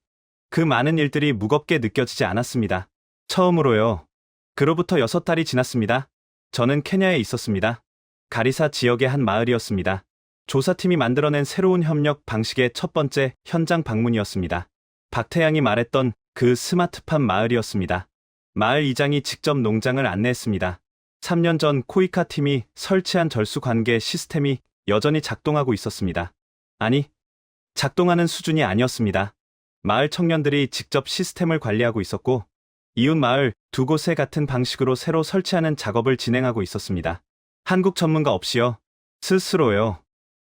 그 많은 일들이 무겁게 느껴지지 않았습니다. 처음으로요. 그로부터 6달이 지났습니다. 저는 케냐에 있었습니다. 가리사 지역의 한 마을이었습니다. 조사팀이 만들어낸 새로운 협력 방식의 첫 번째 현장 방문이었습니다. 박태양이 말했던 그 스마트팜 마을이었습니다. 마을 이장이 직접 농장을 안내했습니다. 3년 전 코이카 팀이 설치한 절수 관계 시스템이 여전히 작동하고 있었습니다. 아니, 작동하는 수준이 아니었습니다. 마을 청년들이 직접 시스템을 관리하고 있었고, 이웃 마을 두 곳에 같은 방식으로 새로 설치하는 작업을 진행하고 있었습니다. 한국 전문가 없이요. 스스로요.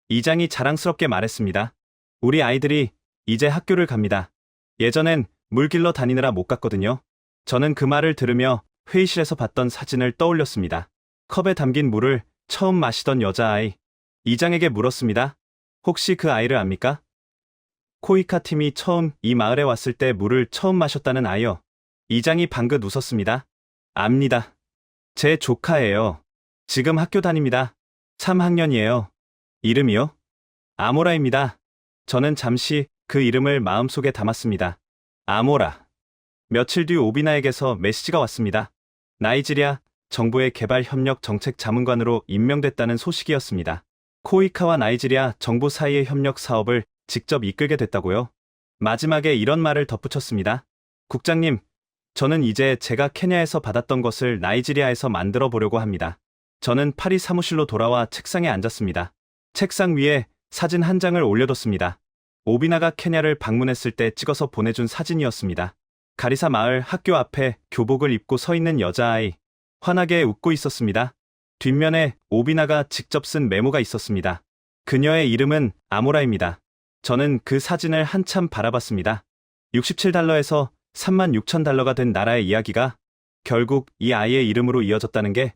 이장이 자랑스럽게 말했습니다. 우리 아이들이 이제 학교를 갑니다. 예전엔 물 길러 다니느라 못 갔거든요. 저는 그 말을 들으며 회의실에서 봤던 사진을 떠올렸습니다. 컵에 담긴 물을 처음 마시던 여자아이. 이장에게 물었습니다. 혹시 그 아이를 압니까? 코이카 팀이 처음 이 마을에 왔을 때 물을 처음 마셨다는 아이요. 이장이 방긋 웃었습니다. 압니다. 제 조카예요. 지금 학교 다닙니다. 3학년이에요. 이름이요? 아모라입니다. 저는 잠시 그 이름을 마음속에 담았습니다. 아모라. 며칠 뒤 오비나에게서 메시지가 왔습니다. 나이지리아 정부의 개발협력 정책 자문관으로 임명됐다는 소식이었습니다. 코이카와 나이지리아 정부 사이의 협력 사업을 직접 이끌게 됐다고요. 마지막에 이런 말을 덧붙였습니다. 국장님, 저는 이제 제가 케냐에서 받았던 것을 나이지리아에서 만들어 보려고 합니다. 저는 파리 사무실로 돌아와 책상에 앉았습니다. 책상 위에 사진 한 장을 올려뒀습니다. 오비나가 케냐를 방문했을 때 찍어서 보내준 사진이었습니다. 가리사 마을 학교 앞에 교복을 입고 서 있는 여자아이. 환하게 웃고 있었습니다. 뒷면에 오비나가 직접 쓴 메모가 있었습니다. 그녀의 이름은 아모라입니다. 저는 그 사진을 한참 바라봤습니다. 67달러에서 36,000달러가 된 나라의 이야기가 결국 이 아이의 이름으로 이어졌다는 게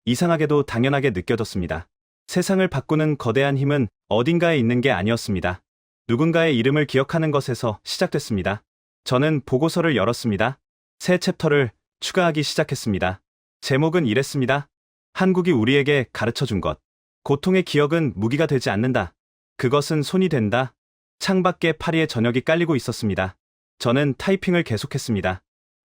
이상하게도 당연하게 느껴졌습니다. 세상을 바꾸는 거대한 힘은 어딘가에 있는 게 아니었습니다. 누군가의 이름을 기억하는 것에서 시작됐습니다. 저는 보고서를 열었습니다. 새 챕터를 추가하기 시작했습니다. 제목은 이랬습니다. 한국이 우리에게 가르쳐 준 것. 고통의 기억은 무기가 되지 않는다. 그것은 손이 된다. 창밖에 파리의 저녁이 깔리고 있었습니다. 저는 타이핑을 계속했습니다.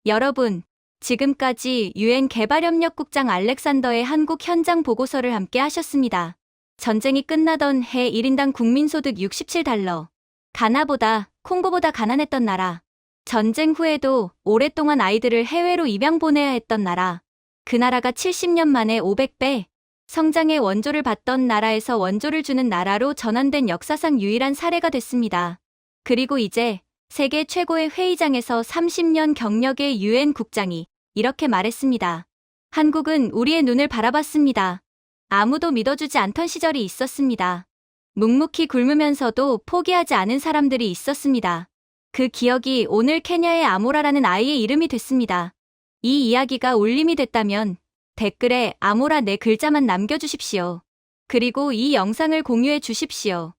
여러분, 지금까지 유엔 개발협력국장 알렉산더의 한국 현장 보고서를 함께 하셨습니다. 전쟁이 끝나던 해 1인당 국민소득 67달러. 가나보다, 콩고보다 가난했던 나라. 전쟁 후에도 오랫동안 아이들을 해외로 입양 보내야 했던 나라. 그 나라가 70년 만에 500배 성장의 원조를 받던 나라에서 원조를 주는 나라로 전환된 역사상 유일한 사례가 됐습니다. 그리고 이제 세계 최고의 회의장에서 30년 경력의 유엔 국장이 이렇게 말했습니다. 한국은 우리의 눈을 바라봤습니다. 아무도 믿어주지 않던 시절이 있었습니다. 묵묵히 굶으면서도 포기하지 않은 사람들이 있었습니다. 그 기억이 오늘 케냐의 아모라라는 아이의 이름이 됐습니다. 이 이야기가 울림이 됐다면 댓글에 아모라 네 글자만 남겨주십시오. 그리고 이 영상을 공유해 주십시오.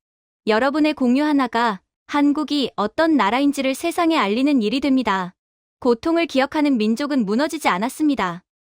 여러분의 공유 하나가 한국이 어떤 나라인지를 세상에 알리는 일이 됩니다. 고통을 기억하는 민족은 무너지지 않았습니다.